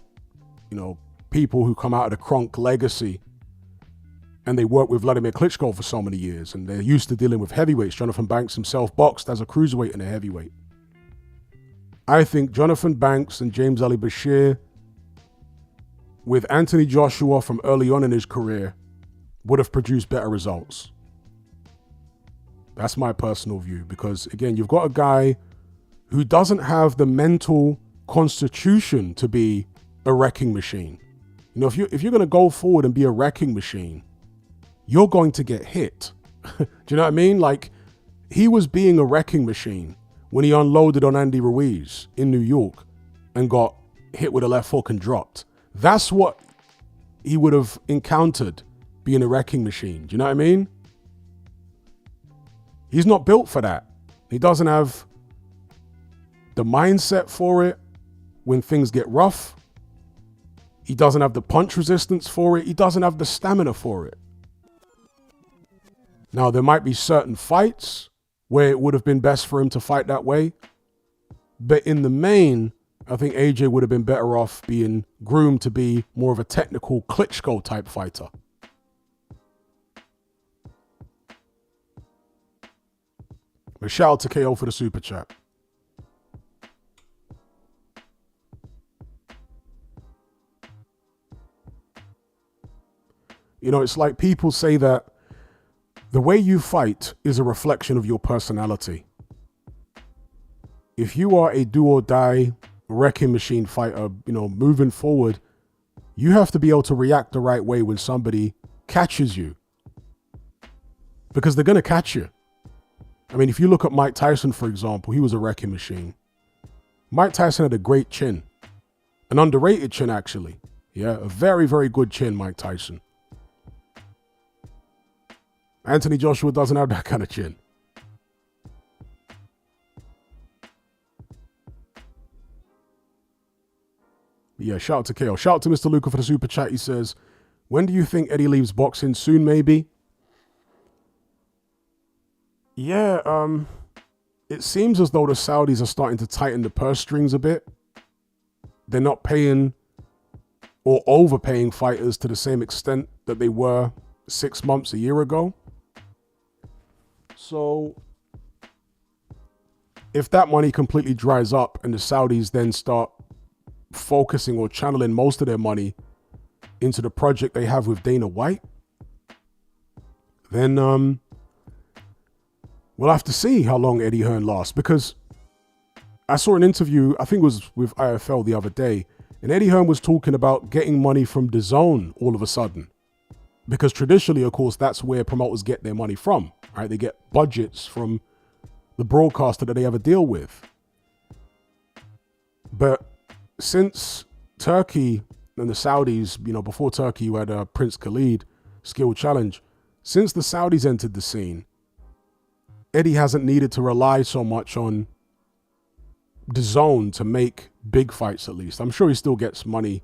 people who come out of the Kronk legacy, and they worked with Vladimir Klitschko for so many years, and they're used to dealing with heavyweights. Jonathan Banks himself boxed as a cruiserweight and a heavyweight. I think Jonathan Banks and James Ali Bashir, with Anthony Joshua from early on in his career, would have produced better results. That's my personal view, because again, you've got a guy who doesn't have the mental constitution to be a wrecking machine. If you're going to go forward and be a wrecking machine, you're going to get hit. Do you know what I mean? Like, he was being a wrecking machine when he unloaded on Andy Ruiz in New York and got hit with a left hook and dropped. That's what he would have encountered being a wrecking machine. Do you know what I mean? He's not built for that. He doesn't have the mindset for it when things get rough. He doesn't have the punch resistance for it. He doesn't have the stamina for it. Now, there might be certain fights where it would have been best for him to fight that way. But in the main, I think AJ would have been better off being groomed to be more of a technical Klitschko type fighter. But shout out to KO for the super chat. You know, it's like people say that the way you fight is a reflection of your personality. If you are a do or die wrecking machine fighter, you know, moving forward, you have to be able to react the right way when somebody catches you. Because they're going to catch you. I mean, if you look at Mike Tyson, for example, he was a wrecking machine. Mike Tyson had a great chin. An underrated chin, actually. Yeah, a very, very good chin, Mike Tyson. Anthony Joshua doesn't have that kind of chin. Yeah, shout out to KO. Shout out to Mr. Luca for the super chat. He says, when do you think Eddie leaves boxing? Soon, maybe? Yeah, it seems as though the Saudis are starting to tighten the purse strings a bit. They're not paying or overpaying fighters to the same extent that they were 6 months, a year ago. So if that money completely dries up and the Saudis then start focusing or channeling most of their money into the project they have with Dana White, then we'll have to see how long Eddie Hearn lasts. Because I saw an interview, I think it was with IFL the other day, and Eddie Hearn was talking about getting money from DAZN all of a sudden. Because traditionally, of course, that's where promoters get their money from, right? They get budgets from the broadcaster that they have a deal with. But since Turkey and the Saudis, you know, before Turkey, you had Prince Khalid, Skill Challenge. Since the Saudis entered the scene, Eddie hasn't needed to rely so much on DAZN to make big fights, at least. I'm sure he still gets money,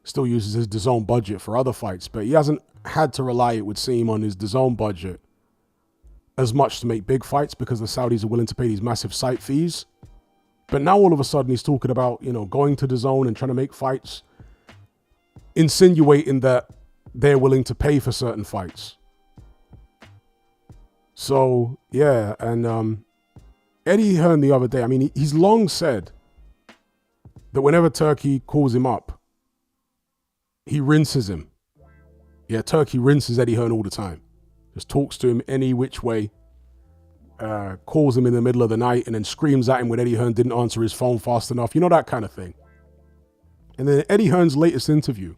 still uses his DAZN budget for other fights, but he hasn't had to rely, it would seem, on his DAZN budget as much to make big fights because the Saudis are willing to pay these massive site fees. But now all of a sudden he's talking about, you know, going to DAZN and trying to make fights, insinuating that they're willing to pay for certain fights. So, yeah, and Eddie Hearn the other day, I mean, he's long said that whenever Turkey calls him up, he rinses him. Yeah, Turkey rinses Eddie Hearn all the time. Just talks to him any which way, calls him in the middle of the night and then screams at him when Eddie Hearn didn't answer his phone fast enough. You know, that kind of thing. And then Eddie Hearn's latest interview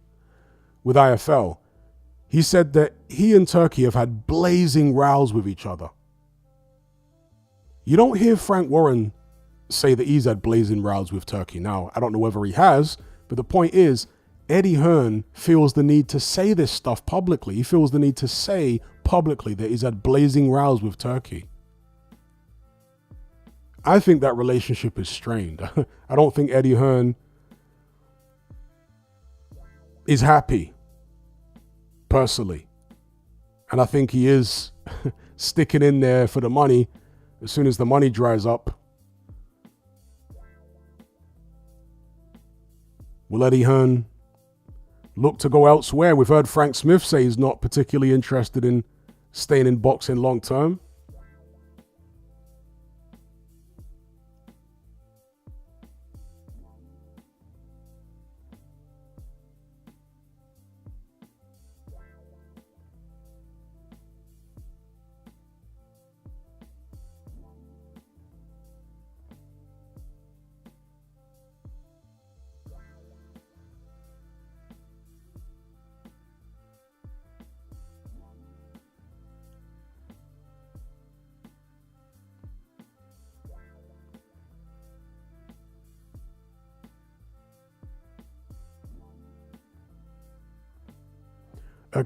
with IFL, he said that he and Turkey have had blazing rows with each other. You don't hear Frank Warren say that he's had blazing rows with Turkey. Now, I don't know whether he has, but the point is, Eddie Hearn feels the need to say this stuff publicly. He feels the need to say publicly that he's had blazing rows with Turkey. I think that relationship is strained. I don't think Eddie Hearn is happy, personally. And I think he is sticking in there for the money. As soon as the money dries up, will Eddie Hearn look to go elsewhere? We've heard Frank Smith say he's not particularly interested in staying in boxing long term.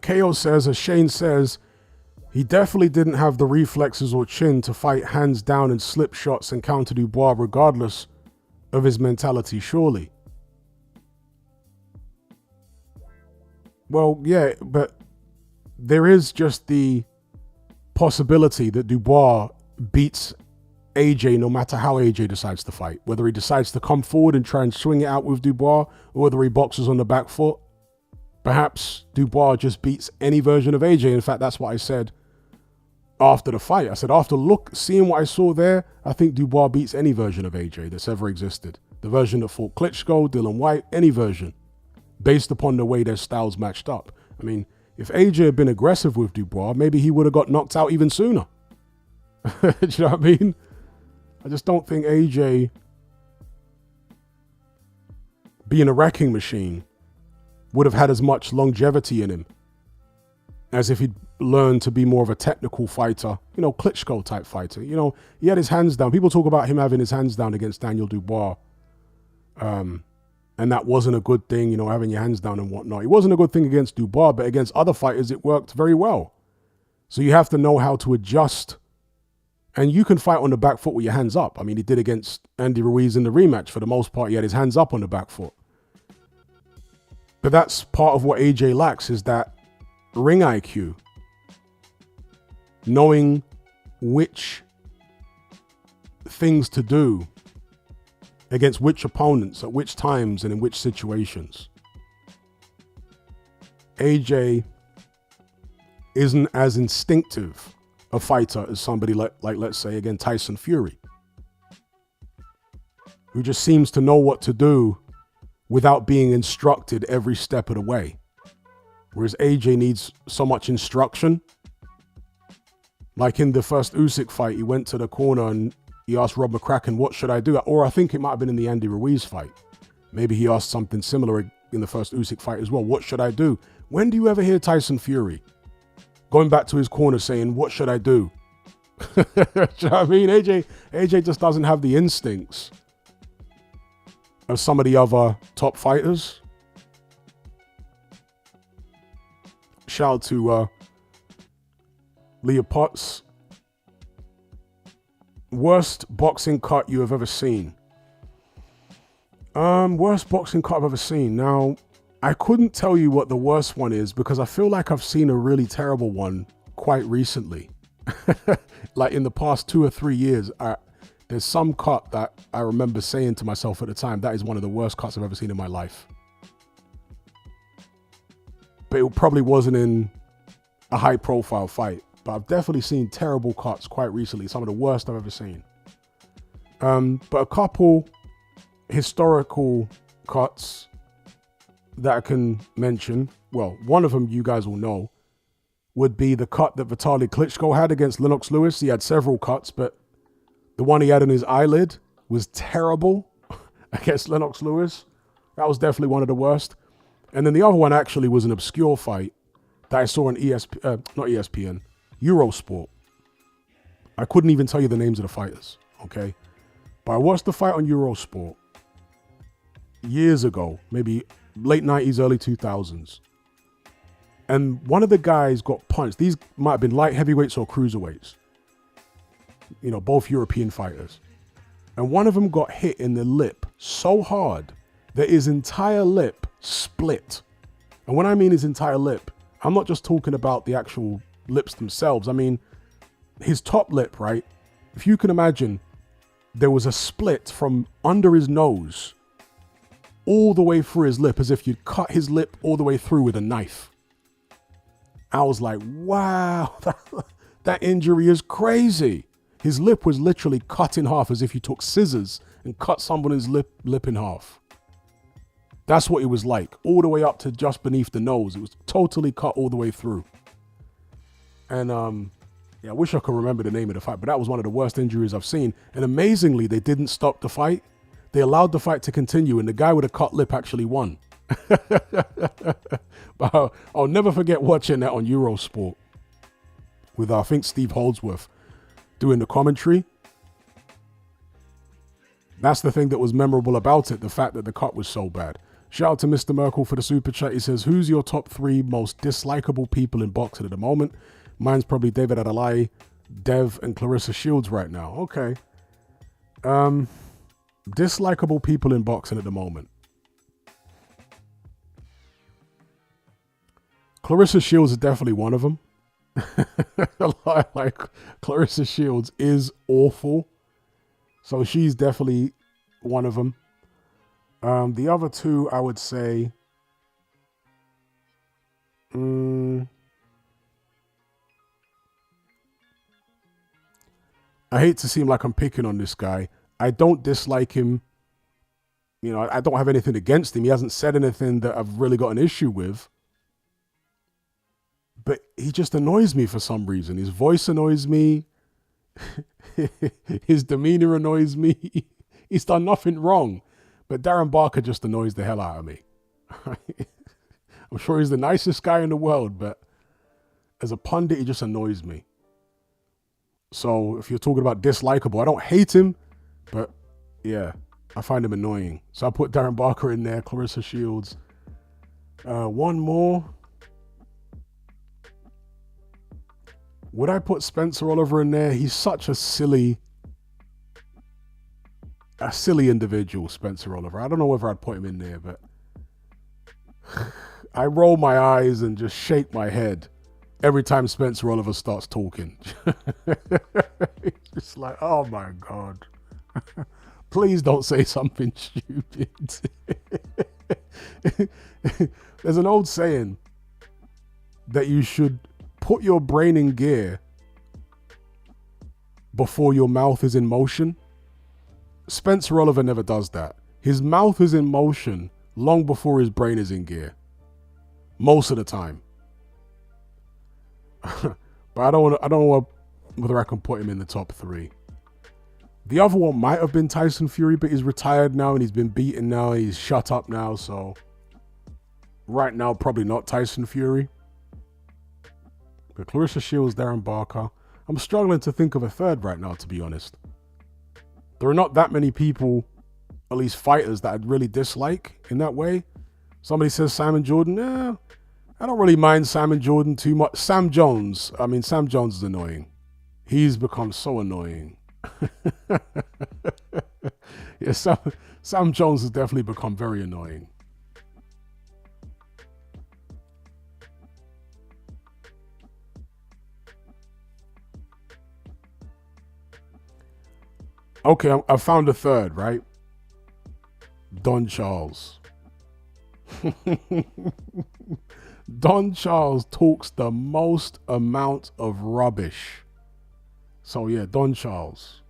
KO says, as Shane says, he definitely didn't have the reflexes or chin to fight hands down and slip shots and counter Dubois regardless of his mentality, surely. Well, yeah, but there is just the possibility that Dubois beats AJ no matter how AJ decides to fight. Whether he decides to come forward and try and swing it out with Dubois, or whether he boxes on the back foot. Perhaps Dubois just beats any version of AJ. In fact, that's what I said after the fight. I said, after seeing what I saw there, I think Dubois beats any version of AJ that's ever existed. The version that fought Klitschko, Dylan White, any version, based upon the way their styles matched up. I mean, if AJ had been aggressive with Dubois, maybe he would have got knocked out even sooner. Do you know what I mean? I just don't think AJ, being a wrecking machine, would have had as much longevity in him as if he'd learned to be more of a technical fighter, you know, Klitschko type fighter. You know, he had his hands down. People talk about him having his hands down against Daniel Dubois. And that wasn't a good thing, you know, having your hands down and whatnot. It wasn't a good thing against Dubois, but against other fighters, it worked very well. So you have to know how to adjust. And you can fight on the back foot with your hands up. I mean, he did against Andy Ruiz in the rematch. For the most part, he had his hands up on the back foot. But that's part of what AJ lacks, is that ring IQ. Knowing which things to do against which opponents, at which times, and in which situations. AJ isn't as instinctive a fighter as somebody like let's say, again, Tyson Fury, who just seems to know what to do without being instructed every step of the way. Whereas AJ needs so much instruction. Like in the first Usyk fight, he went to the corner and he asked Rob McCracken, what should I do? Or I think it might have been in the Andy Ruiz fight. Maybe he asked something similar in the first Usyk fight as well. What should I do? When do you ever hear Tyson Fury going back to his corner saying, what should I do? Do you know what I mean? AJ just doesn't have the instincts of some of the other top fighters. Shout out to Leah Potts. Worst boxing cut you have ever seen? Worst boxing cut I've ever seen. Now, I couldn't tell you what the worst one is because I feel like I've seen a really terrible one quite recently. Like in the past 2 or 3 years, there's some cut that I remember saying to myself at the time, that is one of the worst cuts I've ever seen in my life. But it probably wasn't in a high profile fight. But I've definitely seen terrible cuts quite recently. Some of the worst I've ever seen. But a couple historical cuts that I can mention. Well, one of them you guys will know would be the cut that Vitaly Klitschko had against Lennox Lewis. He had several cuts, but the one he had in his eyelid was terrible against Lennox Lewis. That was definitely one of the worst. And then the other one actually was an obscure fight that I saw on ESPN, Eurosport. I couldn't even tell you the names of the fighters, okay? But I watched the fight on Eurosport years ago, maybe late 90s, early 2000s. And one of the guys got punched. These might have been light heavyweights or cruiserweights. You know, both European fighters. And one of them got hit in the lip so hard that his entire lip split. And when I mean his entire lip, I'm not just talking about the actual lips themselves. I mean, his top lip, right? If you can imagine, there was a split from under his nose all the way through his lip, as if you'd cut his lip all the way through with a knife. I was like, wow, that injury is crazy. His lip was literally cut in half, as if you took scissors and cut someone's lip in half. That's what it was like, all the way up to just beneath the nose. It was totally cut all the way through. And yeah, I wish I could remember the name of the fight, but that was one of the worst injuries I've seen. And amazingly, they didn't stop the fight. They allowed the fight to continue, and the guy with a cut lip actually won. But I'll never forget watching that on Eurosport with, I think, Steve Holdsworth doing the commentary. That's the thing that was memorable about it, the fact that the cut was so bad. Shout out to Mr. Merkel for the super chat. He says, who's your top 3 most dislikable people in boxing at the moment? Mine's probably David Adalai, Dev, and Clarissa Shields right now. Okay. Dislikable people in boxing at the moment. Clarissa Shields is definitely one of them. Like, Clarissa Shields is awful. So she's definitely one of them. The other two, I would say, I hate to seem like I'm picking on this guy. I don't dislike him. You know, I don't have anything against him. He hasn't said anything that I've really got an issue with. But he just annoys me for some reason. His voice annoys me. His demeanor annoys me. He's done nothing wrong. But Darren Barker just annoys the hell out of me. I'm sure he's the nicest guy in the world, but as a pundit, he just annoys me. So if you're talking about dislikable, I don't hate him, but yeah, I find him annoying. So I put Darren Barker in there, Clarissa Shields. One more. Would I put Spencer Oliver in there? He's such a silly individual, Spencer Oliver. I don't know whether I'd put him in there, but I roll my eyes and just shake my head every time Spencer Oliver starts talking. It's just like, oh my God. Please don't say something stupid. There's an old saying that you should put your brain in gear before your mouth is in motion. Spencer Oliver never does that. His mouth is in motion long before his brain is in gear. Most of the time. But I don't know whether I can put him in the top 3. The other one might have been Tyson Fury, but he's retired now and he's been beaten now. He's shut up now, so right now, probably not Tyson Fury. But Clarissa Shields, Darren Barker. I'm struggling to think of a third right now, to be honest. There are not that many people, at least fighters, that I'd really dislike in that way. Somebody says Simon Jordan. I don't really mind Simon Jordan too much. Sam Jones is annoying. He's become so annoying. Yeah, Sam Jones has definitely become very annoying. Okay, I found a third, right? Don Charles. Don Charles talks the most amount of rubbish. So yeah, Don Charles.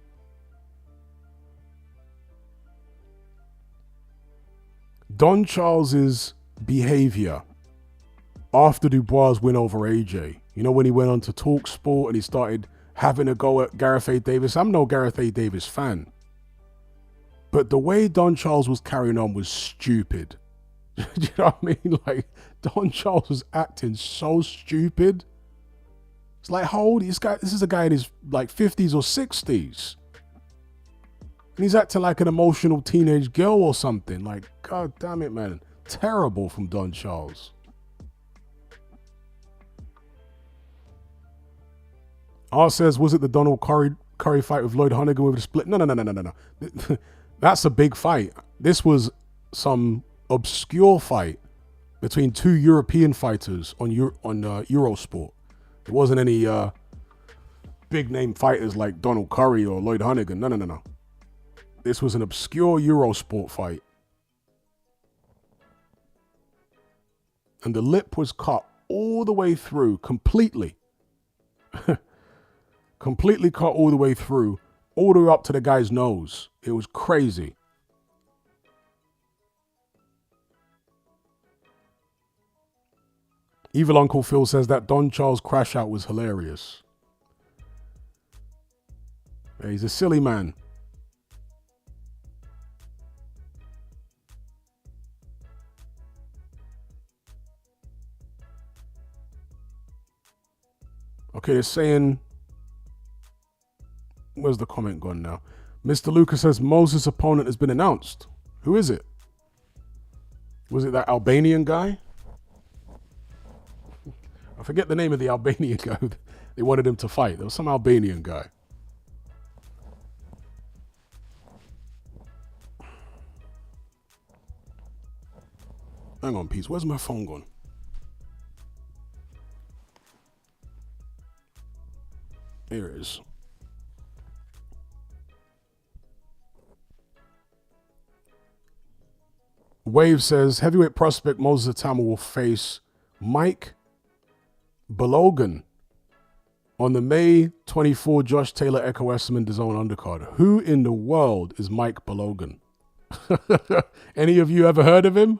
Don Charles's behavior after Dubois' win over AJ. You know, when he went on to Talk Sport and he started having a go at Gareth A. Davis. I'm no Gareth A. Davis fan. But the way Don Charles was carrying on was stupid. Do you know what I mean? Like, Don Charles was acting so stupid. It's like, how old is this guy? This is a guy in his like 50s or 60s. And he's acting like an emotional teenage girl or something. Like, God damn it, man. Terrible from Don Charles. Art says, was it the Donald Curry fight with Lloyd Honeyghan with a split? No. That's a big fight. This was some obscure fight between two European fighters on Eurosport. It wasn't any big name fighters like Donald Curry or Lloyd Honeyghan. No. This was an obscure Eurosport fight. And the lip was cut all the way through, completely. Completely cut all the way through, all the way up to the guy's nose. It was crazy. Evil Uncle Phil says that Don Charles crash out was hilarious. Yeah, he's a silly man. Okay, they're saying, where's the comment gone now? Mr. Lucas says Moses' opponent has been announced. Who is it? Was it that Albanian guy? I forget the name of the Albanian guy they wanted him to fight. There was some Albanian guy. Hang on, Peace. Where's my phone gone? Here it is. Wave says heavyweight prospect Moses Itauma will face Mike Balogan On the May 24 Josh Taylor Echo Esserman DAZN undercard, who in the world is Mike Balogan? Any of you ever heard of him?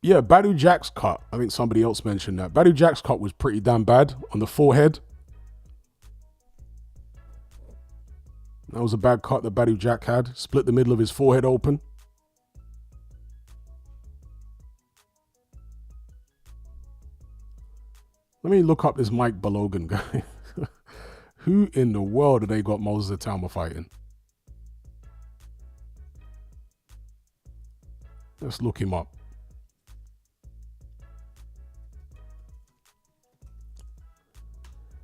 Yeah, Badu Jack's cut. I think somebody else mentioned that. Badu Jack's cut was pretty damn bad on the forehead. That was a bad cut that Badu Jack had. Split the middle of his forehead open. Let me look up this Mike Balogan guy. Who in the world have they got Moses Itauma fighting? Let's look him up.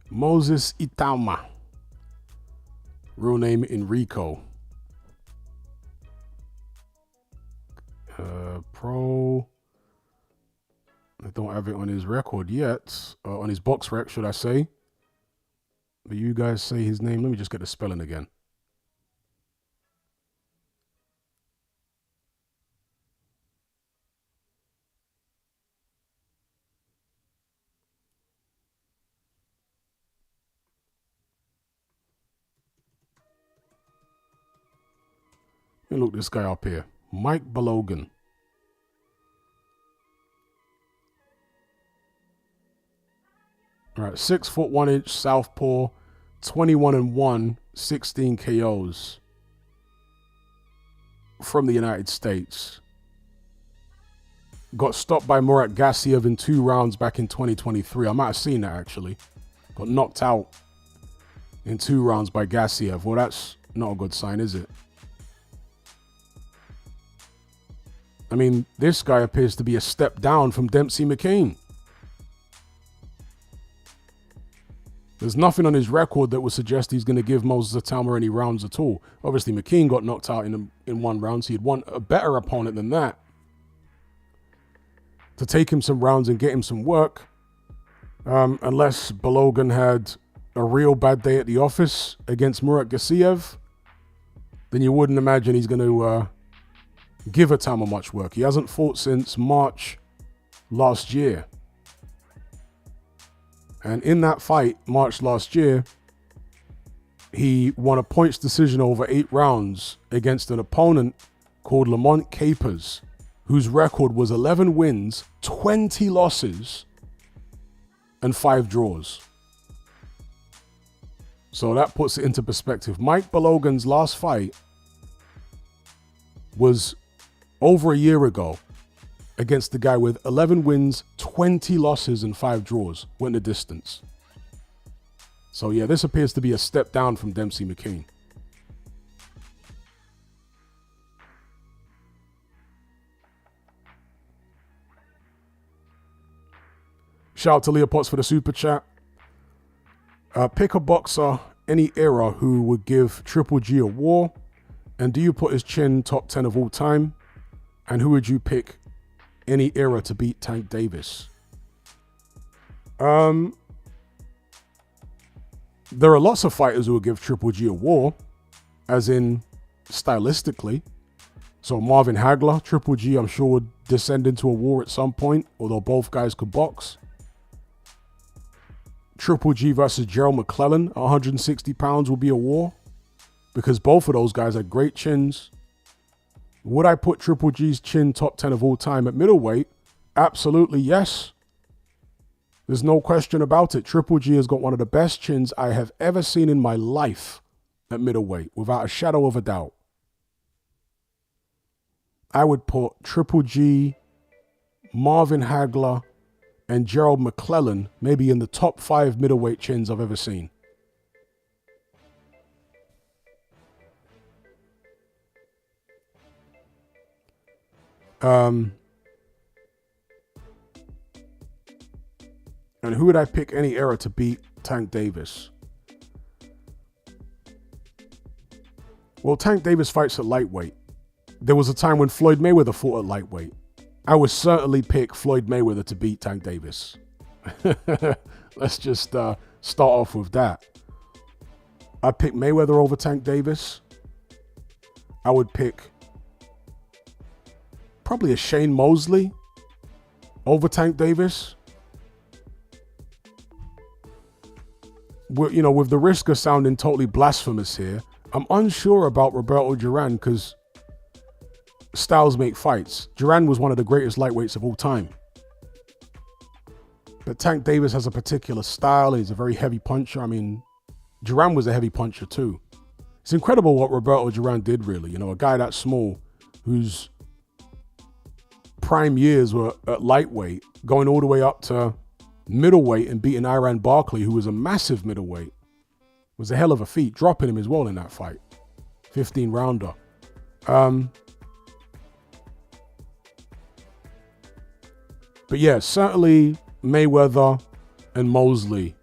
Moses Itauma. Real name Enrico. Pro. I don't have it on his record yet. On his box rec, should I say. But you guys say his name. Let me just get the spelling again. Let me look this guy up here. Mike Balogan. All right, 6 foot 1 inch southpaw, 21-1, 16 KOs from the United States. Got stopped by Murat Gassiev in 2 rounds back in 2023. I might have seen that actually. Got knocked out in 2 rounds by Gassiev. Well, that's not a good sign, is it? I mean, this guy appears to be a step down from Dempsey McCain. There's nothing on his record that would suggest he's going to give Moses Itauma any rounds at all. Obviously, McCain got knocked out in 1 round, so he'd want a better opponent than that to take him some rounds and get him some work. Unless Balogan had a real bad day at the office against Murat Gassiev, then you wouldn't imagine he's going to give Itauma much work. He hasn't fought since March last year. And in that fight, March last year, he won a points decision over 8 rounds against an opponent called Lamont Capers, whose record was 11 wins, 20 losses, and 5 draws. So that puts it into perspective. Mike Balogan's last fight was over a year ago against the guy with 11 wins, 20 losses, and 5 draws. Went the distance. So yeah, this appears to be a step down from Dempsey McCain. Shout out to Leah Potts for the super chat. Pick a boxer, any era, who would give Triple G a war. And do you put his chin top 10 of all time? And who would you pick any era to beat Tank Davis? There are lots of fighters who will give Triple G a war, as in stylistically. So Marvin Hagler, Triple G, I'm sure would descend into a war at some point, although both guys could box. Triple G versus Gerald McClellan, 160 pounds, will be a war, because both of those guys had great chins. Would I put Triple G's chin top 10 of all time at middleweight? Absolutely yes. There's no question about it. Triple G has got one of the best chins I have ever seen in my life at middleweight, without a shadow of a doubt. I would put Triple G, Marvin Hagler, and Gerald McClellan maybe in the top 5 middleweight chins I've ever seen. And who would I pick any era to beat Tank Davis? Well, Tank Davis fights at lightweight. There was a time when Floyd Mayweather fought at lightweight. I would certainly pick Floyd Mayweather to beat Tank Davis. Let's just start off with that. I'd pick Mayweather over Tank Davis. I would pick probably a Shane Mosley over Tank Davis. With the risk of sounding totally blasphemous here, I'm unsure about Roberto Duran because styles make fights. Duran was one of the greatest lightweights of all time. But Tank Davis has a particular style. He's a very heavy puncher. I mean, Duran was a heavy puncher too. It's incredible what Roberto Duran did, really. A guy that small whose prime years were at lightweight, going all the way up to middleweight and beating Iran Barkley, who was a massive middleweight. Was a hell of a feat, dropping him as well in that fight. 15 rounder. But yeah, certainly Mayweather and Mosley,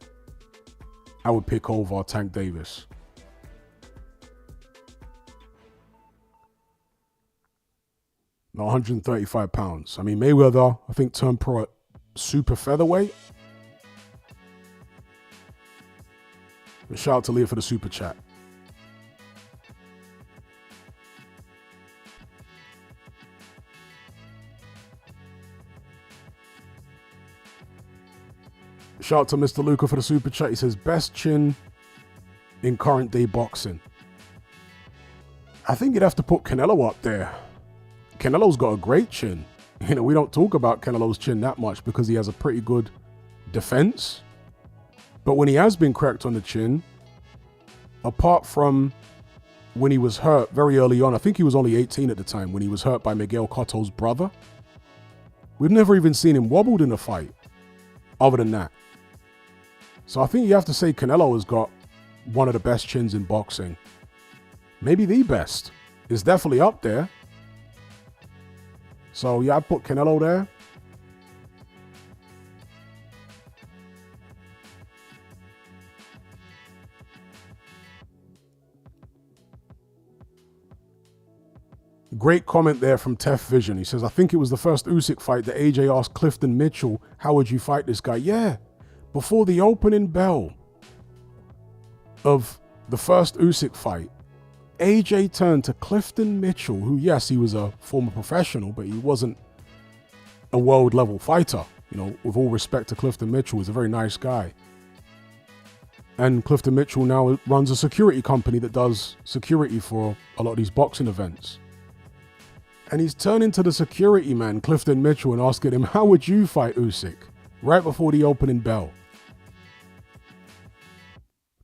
I would pick over Tank Davis. No, 135 pounds. I mean, Mayweather, I think, turned pro at super featherweight. But shout out to Leah for the super chat. Shout out to Mr. Luca for the super chat. He says, best chin in current day boxing. I think you'd have to put Canelo up there. Canelo's got a great chin. We don't talk about Canelo's chin that much because he has a pretty good defense. But when he has been cracked on the chin, apart from when he was hurt very early on, I think he was only 18 at the time when he was hurt by Miguel Cotto's brother. We've never even seen him wobbled in a fight other than that. So I think you have to say Canelo has got one of the best chins in boxing. Maybe the best. It's definitely up there. So yeah, I'd put Canelo there. Great comment there from Tef Vision. He says, I think it was the first Usyk fight that AJ asked Clifton Mitchell, how would you fight this guy? Yeah, before the opening bell of the first Usyk fight, AJ turned to Clifton Mitchell, who, yes, he was a former professional, but he wasn't a world level fighter. With all respect to Clifton Mitchell, he's a very nice guy. And Clifton Mitchell now runs a security company that does security for a lot of these boxing events. And he's turning to the security man, Clifton Mitchell, and asking him, how would you fight Usyk? Right before the opening bell.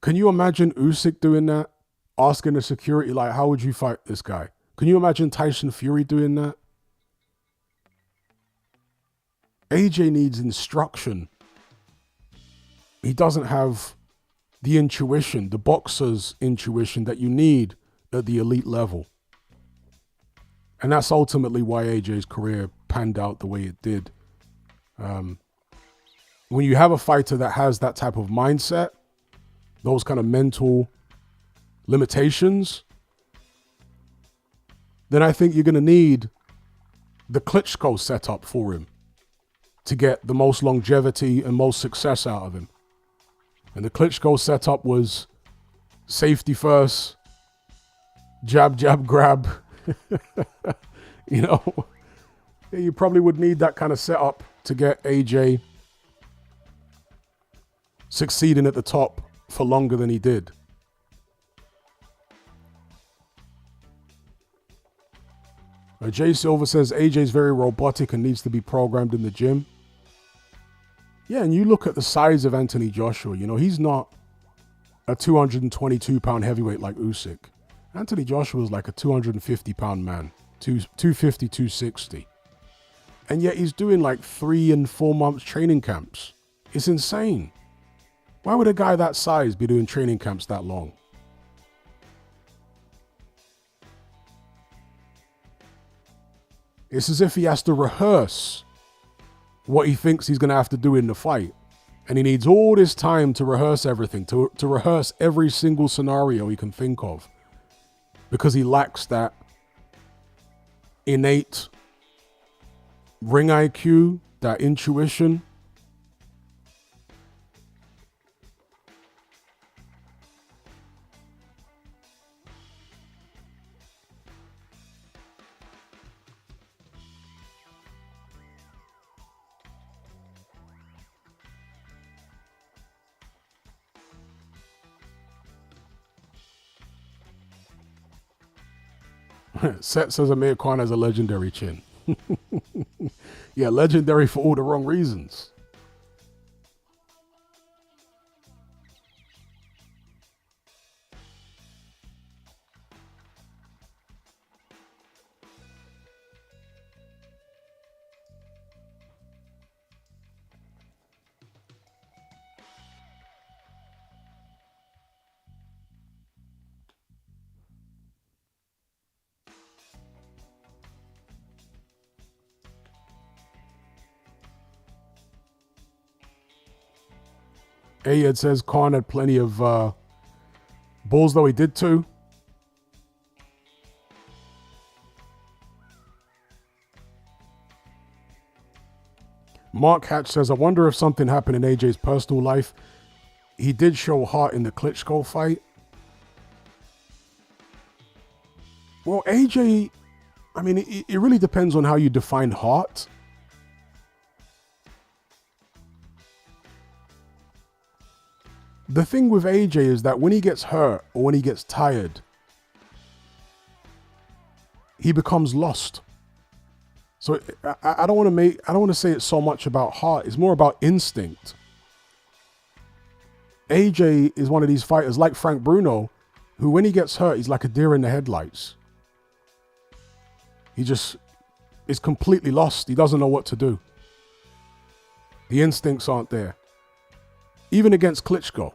Can you imagine Usyk doing that? Asking the security, like, how would you fight this guy? Can you imagine Tyson Fury doing that? AJ needs instruction. He doesn't have the intuition, the boxer's intuition that you need at the elite level. And that's ultimately why AJ's career panned out the way it did. When you have a fighter that has that type of mindset, those kind of mental limitations, then I think you're going to need the Klitschko setup for him to get the most longevity and most success out of him. And the Klitschko setup was safety first, jab, jab, grab. You probably would need that kind of setup to get AJ succeeding at the top for longer than he did. Jay Silver says AJ's very robotic and needs to be programmed in the gym. Yeah, and you look at the size of Anthony Joshua, he's not a 222-pound heavyweight like Usyk. Anthony Joshua is like a 250-pound man, 250, 260. And yet he's doing like 3 and 4 months training camps. It's insane. Why would a guy that size be doing training camps that long? It's as if he has to rehearse what he thinks he's going to have to do in the fight. And he needs all this time to rehearse everything, to rehearse every single scenario he can think of. Because he lacks that innate ring IQ, that intuition. Seth says Amir Khan has a legendary chin. Yeah, legendary for all the wrong reasons. Ayed says Khan had plenty of balls, though he did too. Mark Hatch says, I wonder if something happened in AJ's personal life. He did show heart in the Klitschko fight. Well, AJ, I mean, it really depends on how you define heart. The thing with AJ is that when he gets hurt or when he gets tired, he becomes lost. So I don't want to say it's so much about heart. It's more about instinct. AJ is one of these fighters like Frank Bruno, who when he gets hurt, he's like a deer in the headlights. He just is completely lost. He doesn't know what to do. The instincts aren't there. Even against Klitschko,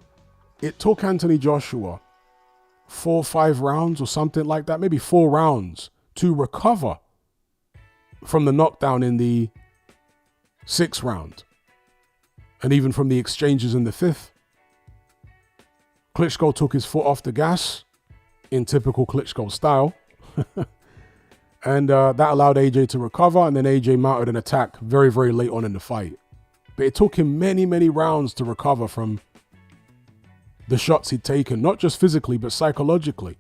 it took Anthony Joshua 4 or 5 rounds or something like that, maybe 4 rounds to recover from the knockdown in the 6th round. And even from the exchanges in the 5th. Klitschko took his foot off the gas in typical Klitschko style. And that allowed AJ to recover. And then AJ mounted an attack very, very late on in the fight. But it took him many, many rounds to recover from the shots he'd taken, not just physically, but psychologically.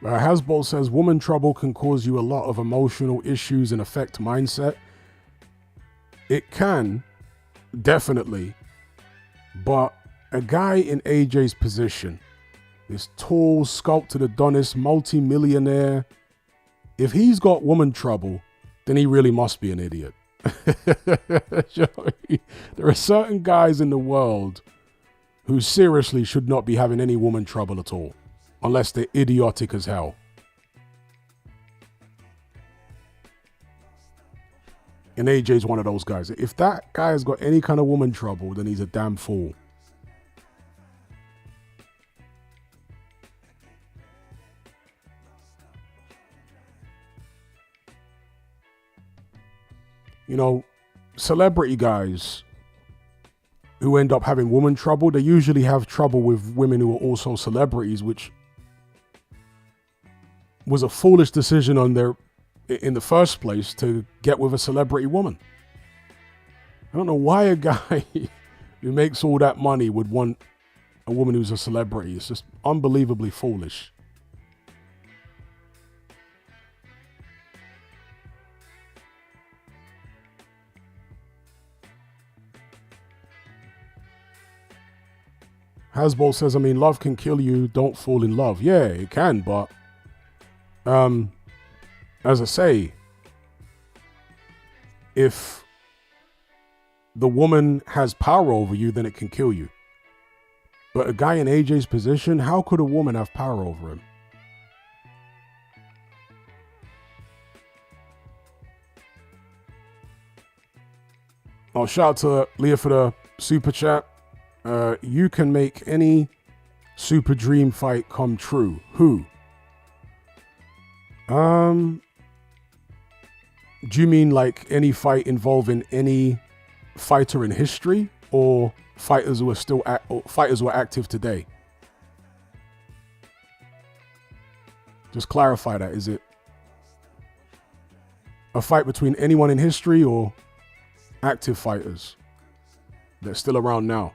Hasbol says, woman trouble can cause you a lot of emotional issues and affect mindset. It can, definitely. But a guy in AJ's position, this tall, sculpted Adonis, multi-millionaire, if he's got woman trouble, then he really must be an idiot. There are certain guys in the world who seriously should not be having any woman trouble at all. Unless they're idiotic as hell. And AJ's one of those guys. If that guy has got any kind of woman trouble, then he's a damn fool. You know, celebrity guys who end up having woman trouble, they usually have trouble with women who are also celebrities, which was a foolish decision in the first place to get with a celebrity woman. I don't know why a guy who makes all that money would want a woman who's a celebrity. It's just unbelievably foolish. Hasbol says, I mean, love can kill you. Don't fall in love. Yeah, it can, but as I say, if the woman has power over you, then it can kill you. But a guy in AJ's position, how could a woman have power over him? Shout out to Leah for the super chat. You can make any super dream fight come true. Who? Do you mean like any fight involving any fighter in history, or fighters who are still fighters who are active today? Just clarify that. Is it a fight between anyone in history or active fighters that are still around now?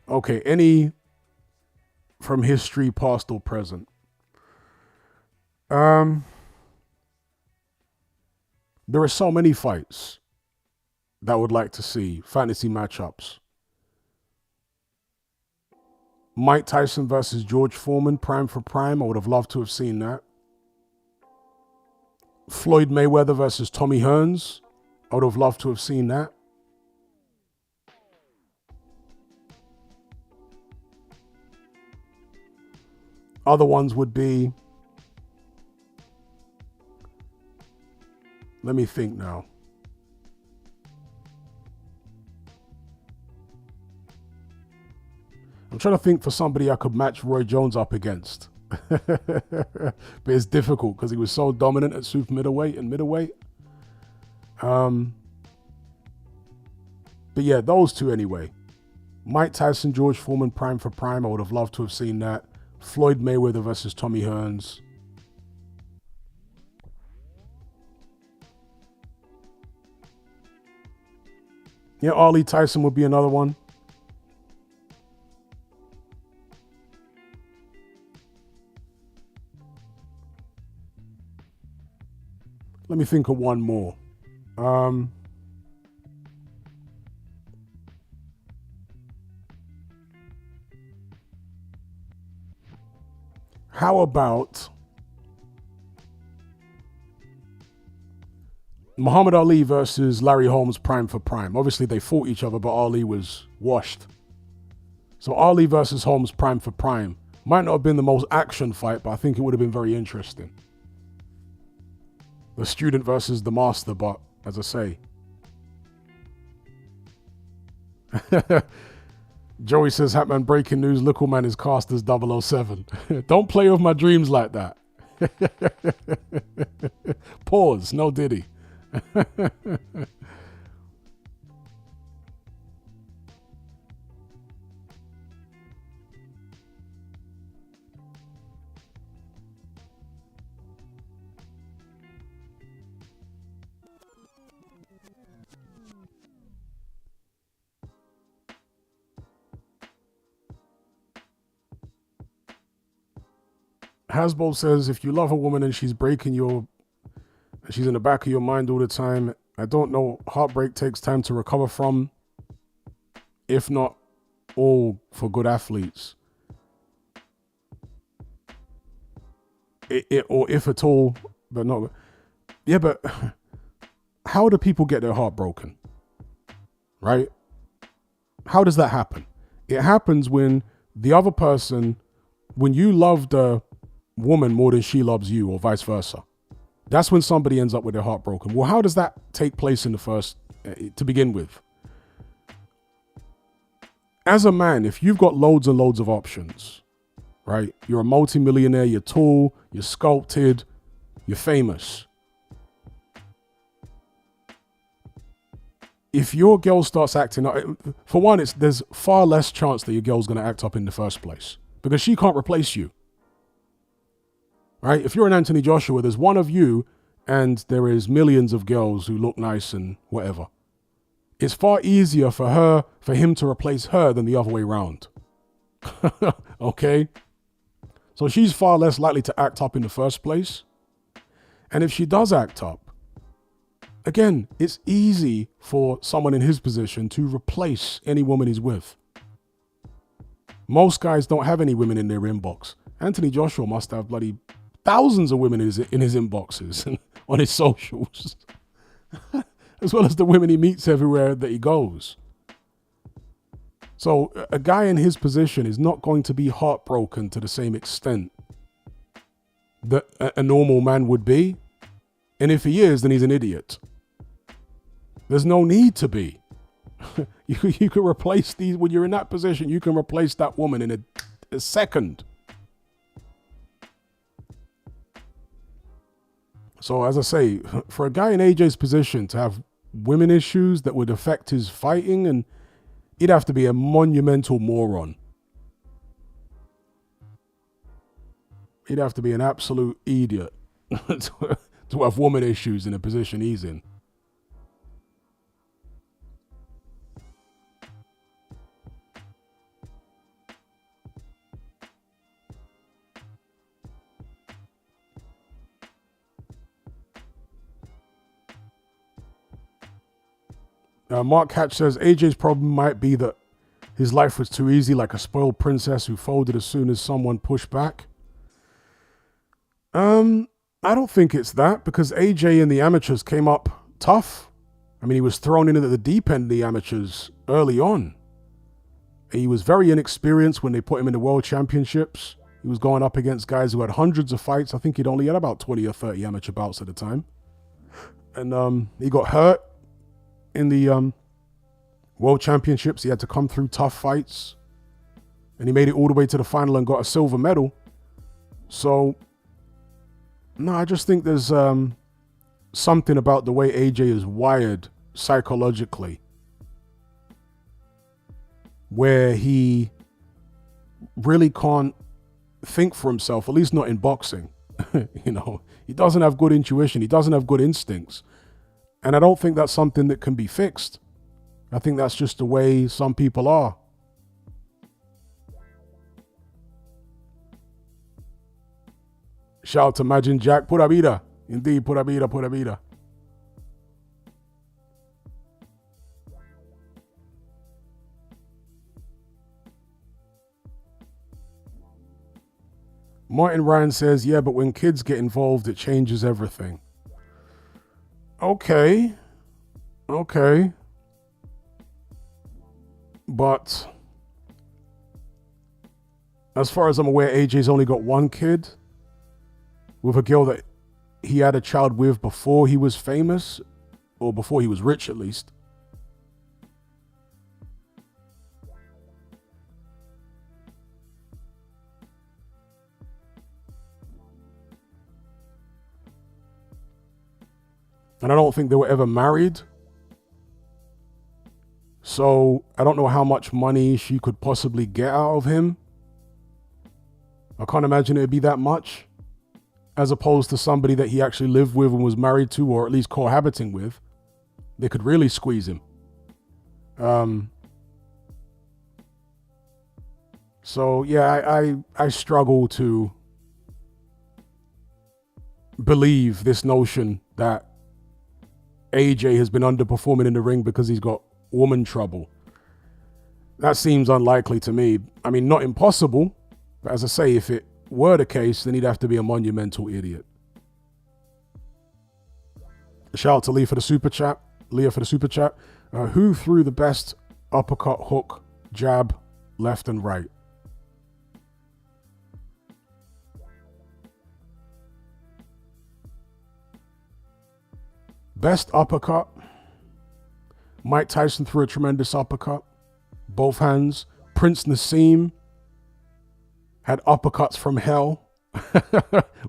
Okay, any from history, past or present. There are so many fights that I would like to see, fantasy matchups. Mike Tyson versus George Foreman, prime for prime. I would have loved to have seen that. Floyd Mayweather versus Tommy Hearns. I would have loved to have seen that. Other ones would be, let me think now. I'm trying to think for somebody I could match Roy Jones up against. But it's difficult because he was so dominant at super middleweight and middleweight. But yeah, those two anyway. Mike Tyson, George Foreman, prime for prime. I would have loved to have seen that. Floyd Mayweather versus Tommy Hearns. Yeah, Ali Tyson would be another one. Let me think of one more. How about Muhammad Ali versus Larry Holmes, prime for prime? Obviously, they fought each other, but Ali was washed. So Ali versus Holmes, prime for prime. Might not have been the most action fight, but I think it would have been very interesting. The student versus the master, but as I say. Joey says, Hatman, breaking news, Little Man is cast as 007. Don't play with my dreams like that. Pause, no Diddy. Hasbo says, if you love a woman and she's in the back of your mind all the time, I don't know, heartbreak takes time to recover from, if not all for good athletes. Or if at all, but not. Yeah, but how do people get their heart broken? Right? How does that happen? It happens when the other person, when you love the woman more than she loves you, or vice versa. That's when somebody ends up with their heart broken. Well, how does that take place in the first, to begin with? As a man, if you've got loads and loads of options, right? You're a multimillionaire, you're tall, you're sculpted, you're famous. If your girl starts acting up, for one, there's far less chance that your girl's going to act up in the first place because she can't replace you. Right? If you're an Anthony Joshua, there's one of you and there is millions of girls who look nice and whatever. It's far easier for him to replace her than the other way around. Okay? So she's far less likely to act up in the first place. And if she does act up, again, it's easy for someone in his position to replace any woman he's with. Most guys don't have any women in their inbox. Anthony Joshua must have bloody thousands of women in his inboxes and on his socials, as well as the women he meets everywhere that he goes. So a guy in his position is not going to be heartbroken to the same extent that a normal man would be. And if he is, then he's an idiot. There's no need to be. You can replace these, when you're in that position, you can replace that woman in a second. So as I say, for a guy in AJ's position to have women issues that would affect his fighting, and he'd have to be a monumental moron. He'd have to be an absolute idiot to have woman issues in the position he's in. Mark Hatch says AJ's problem might be that his life was too easy, like a spoiled princess who folded as soon as someone pushed back. I don't think it's that, because AJ in the amateurs came up tough. I mean, he was thrown in at the deep end of the amateurs early on. He was very inexperienced when they put him in the world championships. He was going up against guys who had hundreds of fights. I think he'd only had about 20 or 30 amateur bouts at the time. And he got hurt in the world championships. He had to come through tough fights, and he made it all the way to the final and got a silver medal. So no, I just think there's something about the way AJ is wired psychologically, where he really can't think for himself, at least not in boxing. He doesn't have good intuition. He doesn't have good instincts. And I don't think that's something that can be fixed. I think that's just the way some people are. Shout out to Majin Jack. Pura vida. Indeed, pura vida, pura vida. Martin Ryan says, yeah, but when kids get involved, it changes everything. Okay. But as far as I'm aware, AJ's only got one kid with a girl that he had a child with before he was famous, or before he was rich at least. And I don't think they were ever married. So I don't know how much money she could possibly get out of him. I can't imagine it'd be that much, as opposed to somebody that he actually lived with and was married to, or at least cohabiting with. They could really squeeze him. So yeah, I struggle to believe this notion that AJ has been underperforming in the ring because he's got woman trouble. That seems unlikely to me. I mean, not impossible, but as I say, if it were the case, then he'd have to be a monumental idiot. Shout out to Leah for the super chat. Who threw the best uppercut, hook, jab, left and right? Best uppercut. Mike Tyson threw a tremendous uppercut. Both hands. Prince Nassim had uppercuts from hell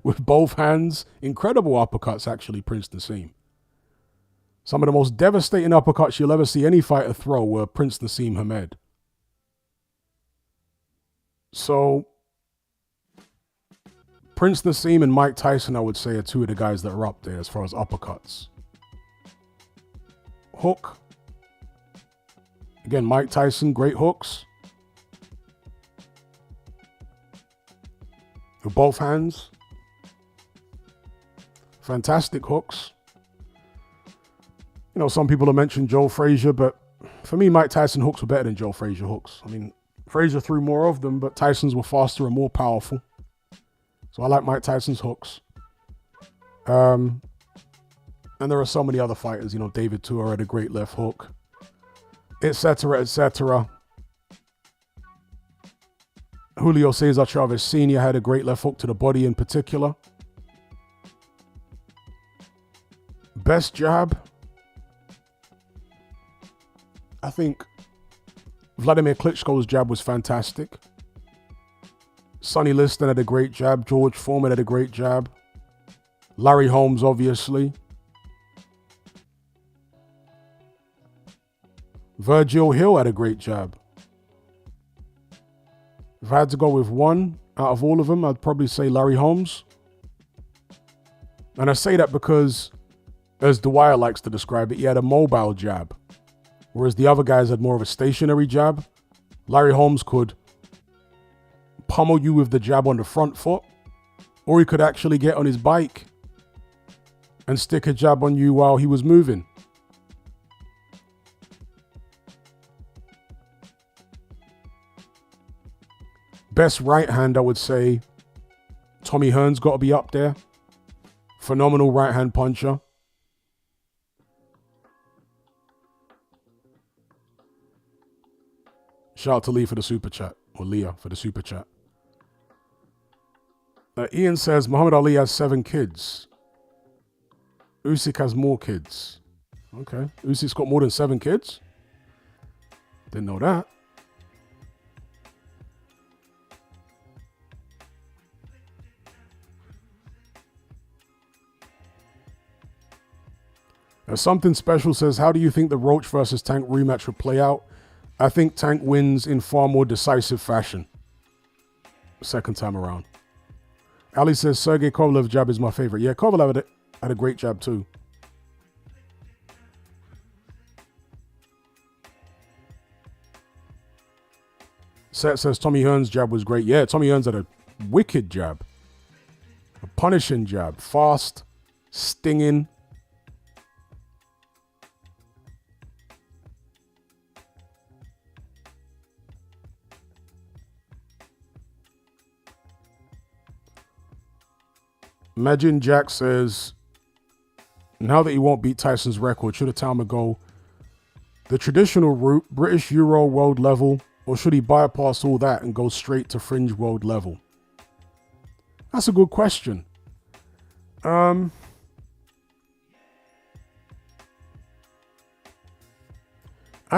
with both hands. Incredible uppercuts, actually, Prince Nassim. Some of the most devastating uppercuts you'll ever see any fighter throw were Prince Nassim Hamed. So, Prince Nassim and Mike Tyson, I would say, are two of the guys that are up there as far as uppercuts. Hook. Again, Mike Tyson, great hooks. With both hands. Fantastic hooks. Some people have mentioned Joe Frazier, but for me, Mike Tyson hooks were better than Joe Frazier hooks. I mean, Frazier threw more of them, but Tyson's were faster and more powerful. So I like Mike Tyson's hooks. And there are so many other fighters, you know, David Tua had a great left hook, etc., etc. Julio Cesar Chavez Sr. had a great left hook to the body in particular. Best jab, I think Vladimir Klitschko's jab was fantastic. Sonny Liston had a great jab. George Foreman had a great jab. Larry Holmes, obviously. Virgil Hill had a great jab. If I had to go with one out of all of them, I'd probably say Larry Holmes. And I say that because, as Dwyer likes to describe it, he had a mobile jab. Whereas the other guys had more of a stationary jab. Larry Holmes could pummel you with the jab on the front foot, or he could actually get on his bike and stick a jab on you while he was moving. Best right hand, I would say Tommy Hearn's got to be up there. Phenomenal right hand puncher. Shout out to Lee for the super chat, or Leah for the super chat. Ian says Muhammad Ali has 7 kids. Usyk has more kids. Okay, Usyk's got more than 7 kids. Didn't know that. Something Special says, how do you think the Roach versus Tank rematch would play out? I think Tank wins in far more decisive fashion. Second time around. Ali says, Sergey Kovalev's jab is my favorite. Yeah, Kovalev had a great jab too. Seth says, Tommy Hearn's jab was great. Yeah, Tommy Hearn's had a wicked jab. A punishing jab. Fast, stinging. Imagine Jack says, now that he won't beat Tyson's record, should Itauma go the traditional route, British Euro world level, or should he bypass all that and go straight to fringe world level? That's a good question. I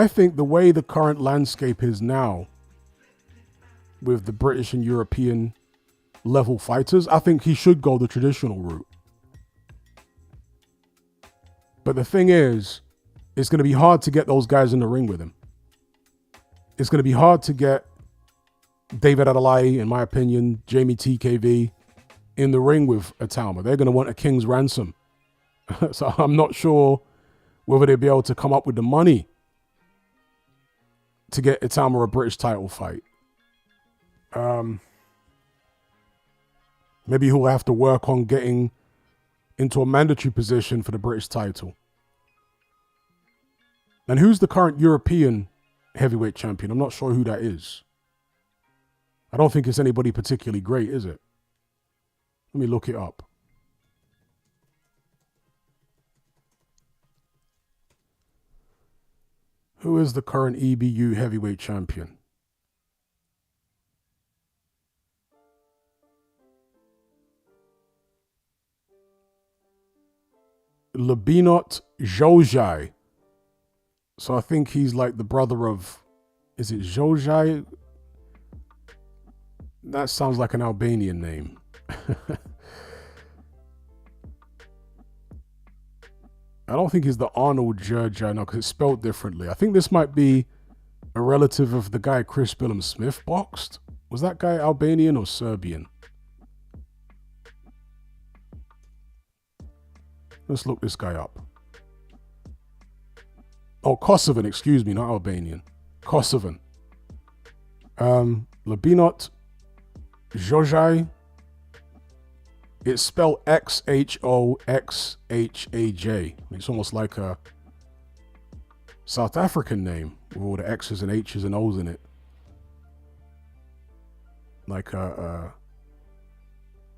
think the way the current landscape is now, with the British and European level fighters, I think he should go the traditional route. But the thing is, it's going to be hard to get those guys in the ring with him. It's going to be hard to get David Adelai, in my opinion, Jamie TKV in the ring with Itauma. They're going to want a king's ransom. So I'm not sure whether they'll be able to come up with the money to get Itauma a British title fight. Maybe he'll have to work on getting into a mandatory position for the British title. And who's the current European heavyweight champion? I'm not sure who that is. I don't think it's anybody particularly great, is it? Let me look it up. Who is the current EBU heavyweight champion? Labinot Zhojai. So I think he's like the brother of, is it Zhojai? That sounds like an Albanian name. I don't think he's the Arnold Zhojai, no, because it's spelled differently. I think this might be a relative of the guy Chris Billum Smith boxed. Was that guy Albanian or Serbian? Let's look this guy up. Oh, Kosovan, excuse me, not Albanian. Kosovan. Labinot Zhojai. It's spelled Xhoxhaj. It's almost like a South African name with all the X's and H's and O's in it. like a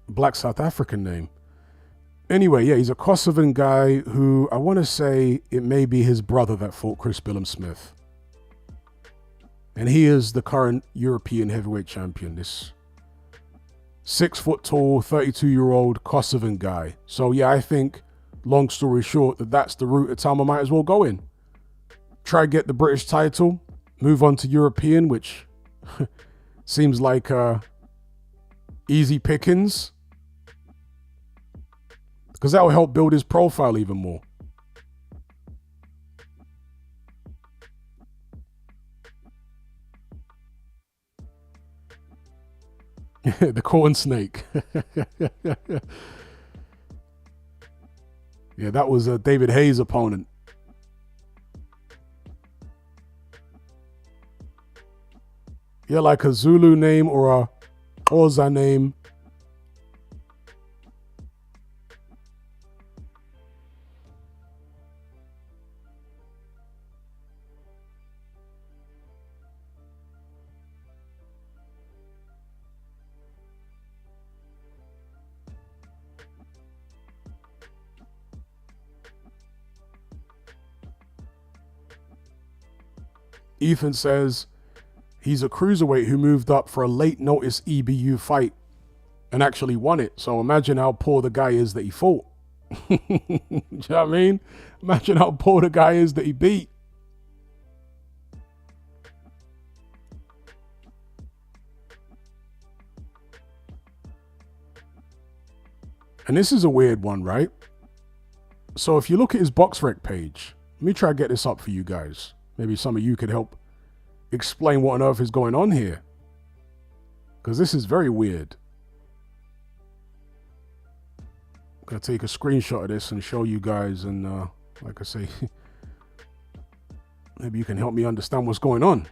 black South African name. Anyway, yeah, he's a Kosovan guy who I want to say it may be his brother that fought Chris Billam-Smith. And he is the current European heavyweight champion, this 6 foot tall, 32-year-old Kosovan guy. So yeah, I think, long story short, that's the route Itauma might as well go in. Try to get the British title, move on to European, which seems like easy pickings. Because that will help build his profile even more. The corn snake. Yeah, that was David Hayes' opponent. Yeah, like a Zulu name or a Xhosa name. Ethan says he's a cruiserweight who moved up for a late notice EBU fight and actually won it. So imagine how poor the guy is that he fought. Do you know what I mean? Imagine how poor the guy is that he beat. And this is a weird one, right? So if you look at his BoxRec page, let me try to get this up for you guys. Maybe some of you could help explain what on earth is going on here. Because this is very weird. I'm going to take a screenshot of this and show you guys. And like I say, maybe you can help me understand what's going on.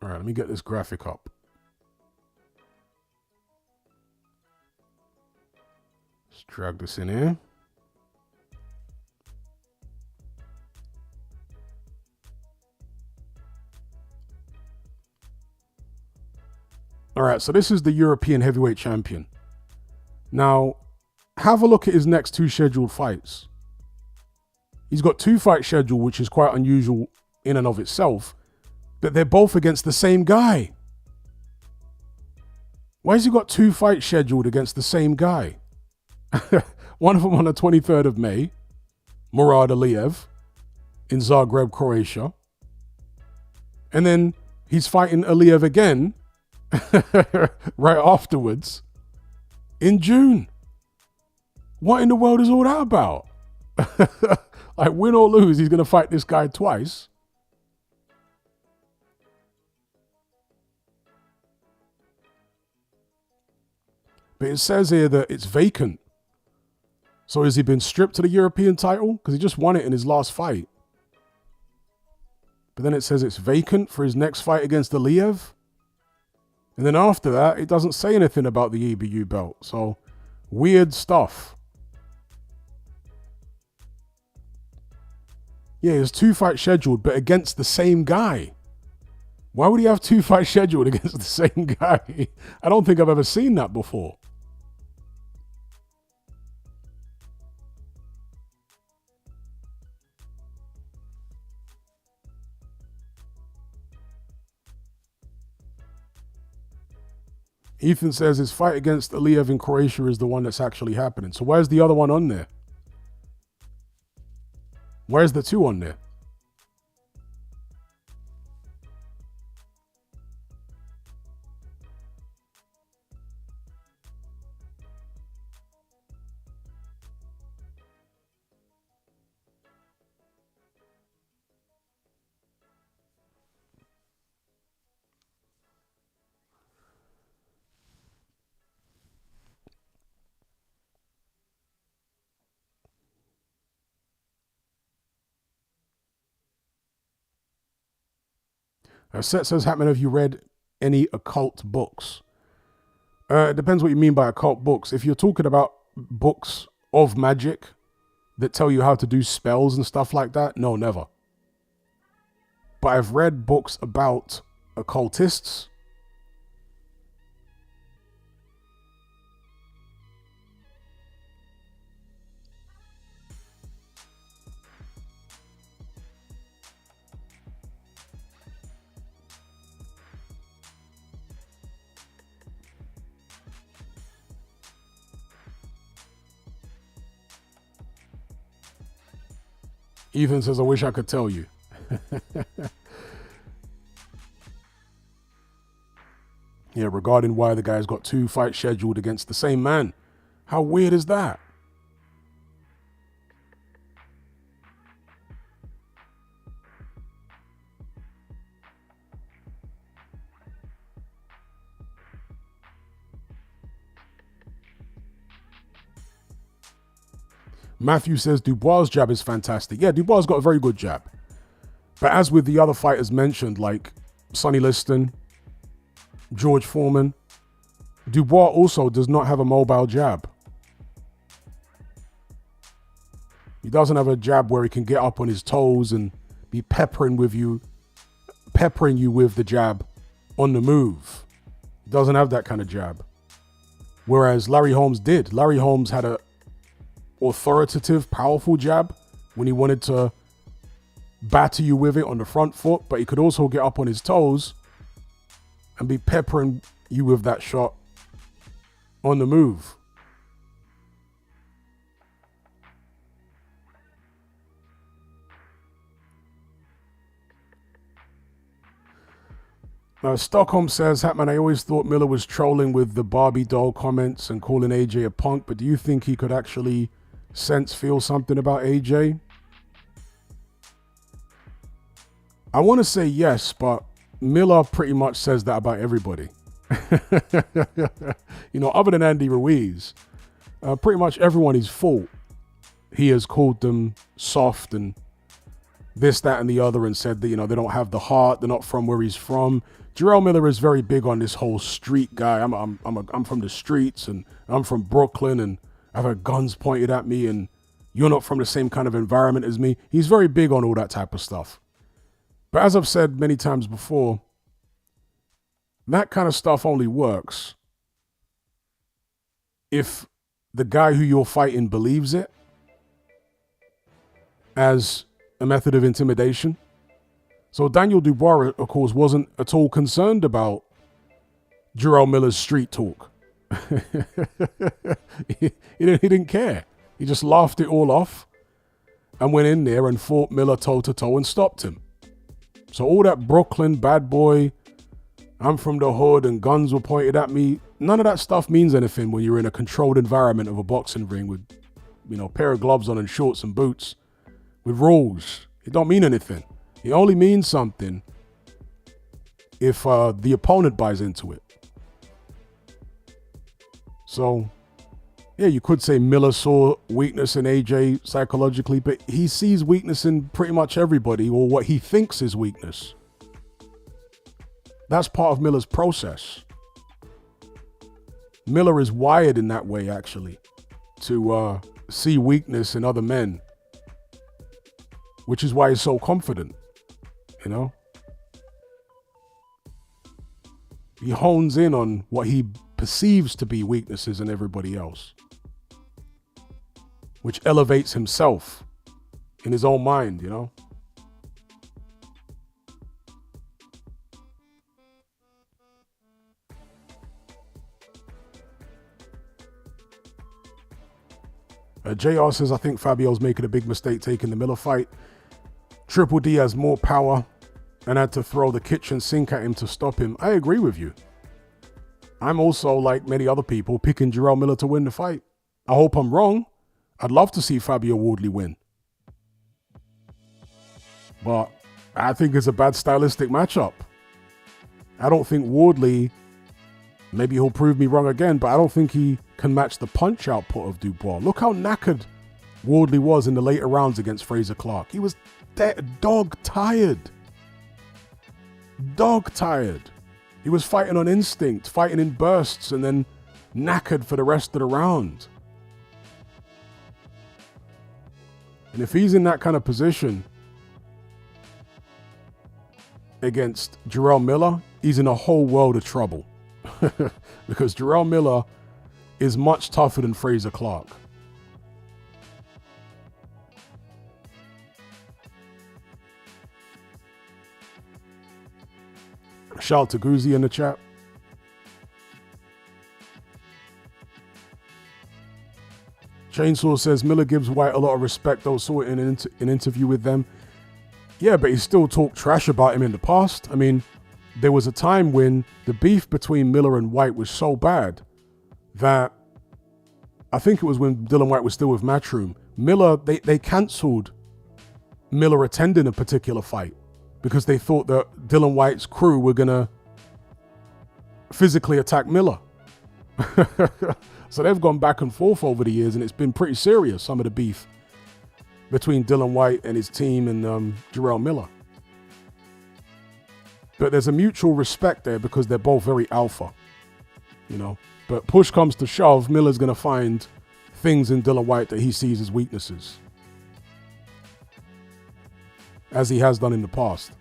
All right, let me get this graphic up. Let's drag this in here. All right, so this is the European heavyweight champion. Now, have a look at his next 2 scheduled fights. He's got 2 fights scheduled, which is quite unusual in and of itself. But they're both against the same guy. Why has he got 2 fights scheduled against the same guy? One of them on the 23rd of May, Murad Aliyev in Zagreb, Croatia. And then he's fighting Aliyev again right afterwards in June. What in the world is all that about? Like, win or lose, he's going to fight this guy twice. But it says here that it's vacant. So has he been stripped of the European title? Because he just won it in his last fight. But then it says it's vacant for his next fight against Aliyev. And then after that, it doesn't say anything about the EBU belt. So, weird stuff. Yeah, there's 2 fights scheduled, but against the same guy. Why would he have 2 fights scheduled against the same guy? I don't think I've ever seen that before. Ethan says his fight against Aliyev in Croatia is the one that's actually happening. So where's the other one on there? Where's the 2 on there? Seth says, Hatman, have you read any occult books? It depends what you mean by occult books. If you're talking about books of magic that tell you how to do spells and stuff like that, no, never. But I've read books about occultists. Ethan says, I wish I could tell you. Yeah, regarding why the guy's got 2 fights scheduled against the same man. How weird is that? Matthew says Dubois' jab is fantastic. Yeah, Dubois got a very good jab. But as with the other fighters mentioned, like Sonny Liston, George Foreman, Dubois also does not have a mobile jab. He doesn't have a jab where he can get up on his toes and be peppering you with the jab on the move. He doesn't have that kind of jab. Whereas Larry Holmes did. Larry Holmes had a authoritative, powerful jab when he wanted to batter you with it on the front foot, but he could also get up on his toes and be peppering you with that shot on the move. Stockholm says, Hatman, I always thought Miller was trolling with the Barbie doll comments and calling AJ a punk, but do you think he could actually feel something about AJ? I want to say yes, but Miller pretty much says that about everybody. You know, other than Andy Ruiz, pretty much everyone he's fought, he has called them soft and this, that, and the other, and said that, you know, they don't have the heart, they're not from where he's from. Jarrell Miller is very big on this whole street guy. I'm from the streets, and I'm from Brooklyn, and I've had guns pointed at me, and you're not from the same kind of environment as me. He's very big on all that type of stuff. But as I've said many times before, that kind of stuff only works if the guy who you're fighting believes it as a method of intimidation. So Daniel Dubois, of course, wasn't at all concerned about Jarrell Miller's street talk. he didn't care. He just laughed it all off and went in there and fought Miller toe-to-toe and stopped him. So all that Brooklyn bad boy, I'm from the hood and guns were pointed at me, none of that stuff means anything when you're in a controlled environment of a boxing ring with, you know, a pair of gloves on and shorts and boots with rules. It don't mean anything. It only means something if the opponent buys into it. So, yeah, you could say Miller saw weakness in AJ psychologically, but he sees weakness in pretty much everybody, or what he thinks is weakness. That's part of Miller's process. Miller is wired in that way, actually, to see weakness in other men, which is why he's so confident, you know? He hones in on what he perceives to be weaknesses in everybody else, which elevates himself in his own mind, you know? JR says, I think Fabio's making a big mistake taking the Miller fight. Triple D has more power and had to throw the kitchen sink at him to stop him. I agree with you. I'm also, like many other people, picking Jarrell Miller to win the fight. I hope I'm wrong. I'd love to see Fabio Wardley win. But I think it's a bad stylistic matchup. I don't think Wardley, maybe he'll prove me wrong again, but I don't think he can match the punch output of Dubois. Look how knackered Wardley was in the later rounds against Fraser Clark. He was dog tired. Dog tired. He was fighting on instinct, fighting in bursts, and then knackered for the rest of the round. And if he's in that kind of position against Jarrell Miller, he's in a whole world of trouble. Because Jarrell Miller is much tougher than Fraser Clark. Shout out to Goozy in the chat. Chainsaw says Miller gives White a lot of respect, though. Saw it in an interview with them. Yeah, but he still talked trash about him in the past. I mean, there was a time when the beef between Miller and White was so bad that I think it was when Dylan White was still with Matchroom. Miller, they cancelled Miller attending a particular fight because they thought that Dylan White's crew were going to physically attack Miller. So they've gone back and forth over the years, and it's been pretty serious, some of the beef between Dylan White and his team and Jarrell Miller. But there's a mutual respect there because they're both very alpha, you know. But push comes to shove, Miller's going to find things in Dylan White that he sees as weaknesses, as he has done in the past.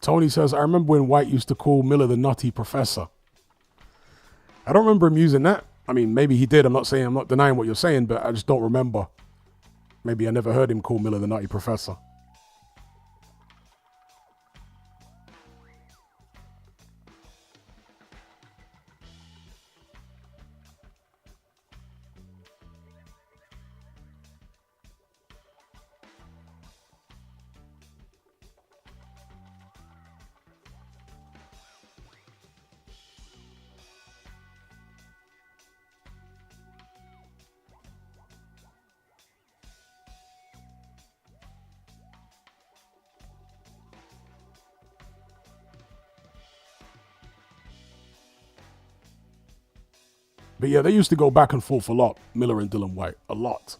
Tony says, I remember when White used to call Miller the nutty professor. I don't remember him using that. I mean, maybe he did. I'm not denying what you're saying, but I just don't remember. Maybe I never heard him call Miller the nutty professor. But yeah, they used to go back and forth a lot, Miller and Dylan White, a lot.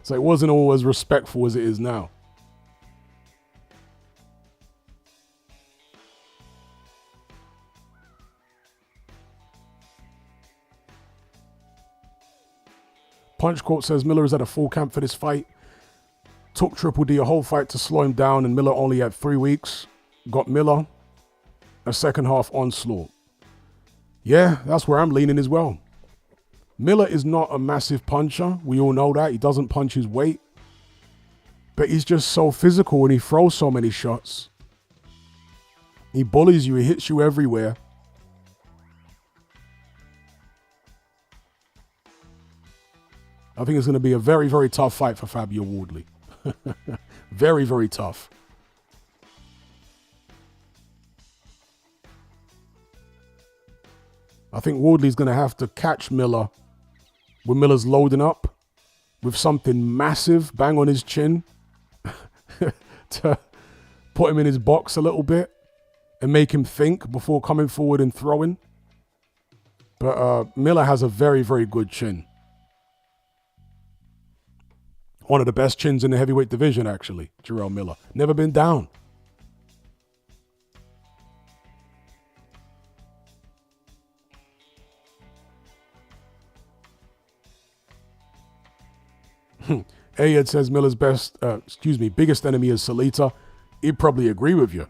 So it wasn't all as respectful as it is now. Punch Court says Miller is at a full camp for this fight. Took Triple D a whole fight to slow him down, and Miller only had 3 weeks. Got Miller a second half onslaught. Yeah, that's where I'm leaning as well. Miller is not a massive puncher. We all know that. He doesn't punch his weight. But he's just so physical and he throws so many shots. He bullies you. He hits you everywhere. I think it's going to be a very, very tough fight for Fabio Wardley. Very, very tough. I think Wardley's going to have to catch Miller when Miller's loading up with something massive, bang on his chin, to put him in his box a little bit and make him think before coming forward and throwing. But Miller has a very, very good chin. One of the best chins in the heavyweight division, actually, Jarrell Miller. Never been down. Ayed says Miller's biggest enemy is Salita. He'd probably agree with you.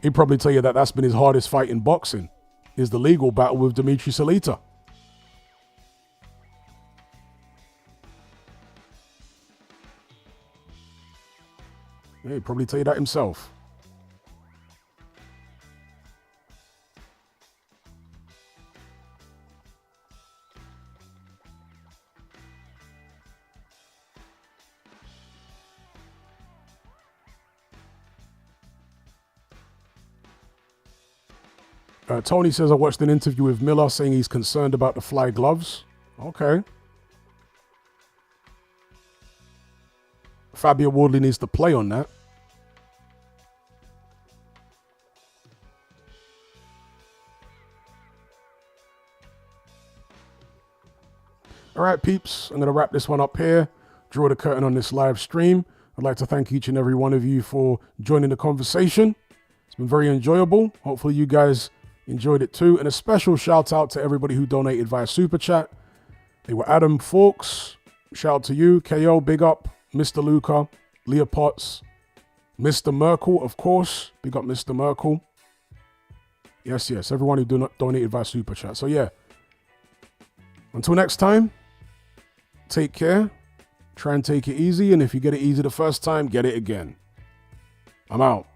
He'd probably tell you that that's been his hardest fight in boxing, is the legal battle with Dimitri Salita. Yeah, he'd probably tell you that himself. Tony says, I watched an interview with Miller saying he's concerned about the fly gloves. Okay. Fabio Wardley needs to play on that. All right, peeps, I'm going to wrap this one up here, draw the curtain on this live stream. I'd like to thank each and every one of you for joining the conversation. It's been very enjoyable. Hopefully you guys enjoyed it too. And a special shout out to everybody who donated via Super Chat. They were Adam Fawkes, shout out to you. KO, big up. Mr. Luca, Leah Potts, Mr. Merkel, of course. Big up Mr. Merkel. Yes, everyone who donated via Super Chat. So yeah, until next time, take care. Try and take it easy. And if you get it easy the first time, get it again. I'm out.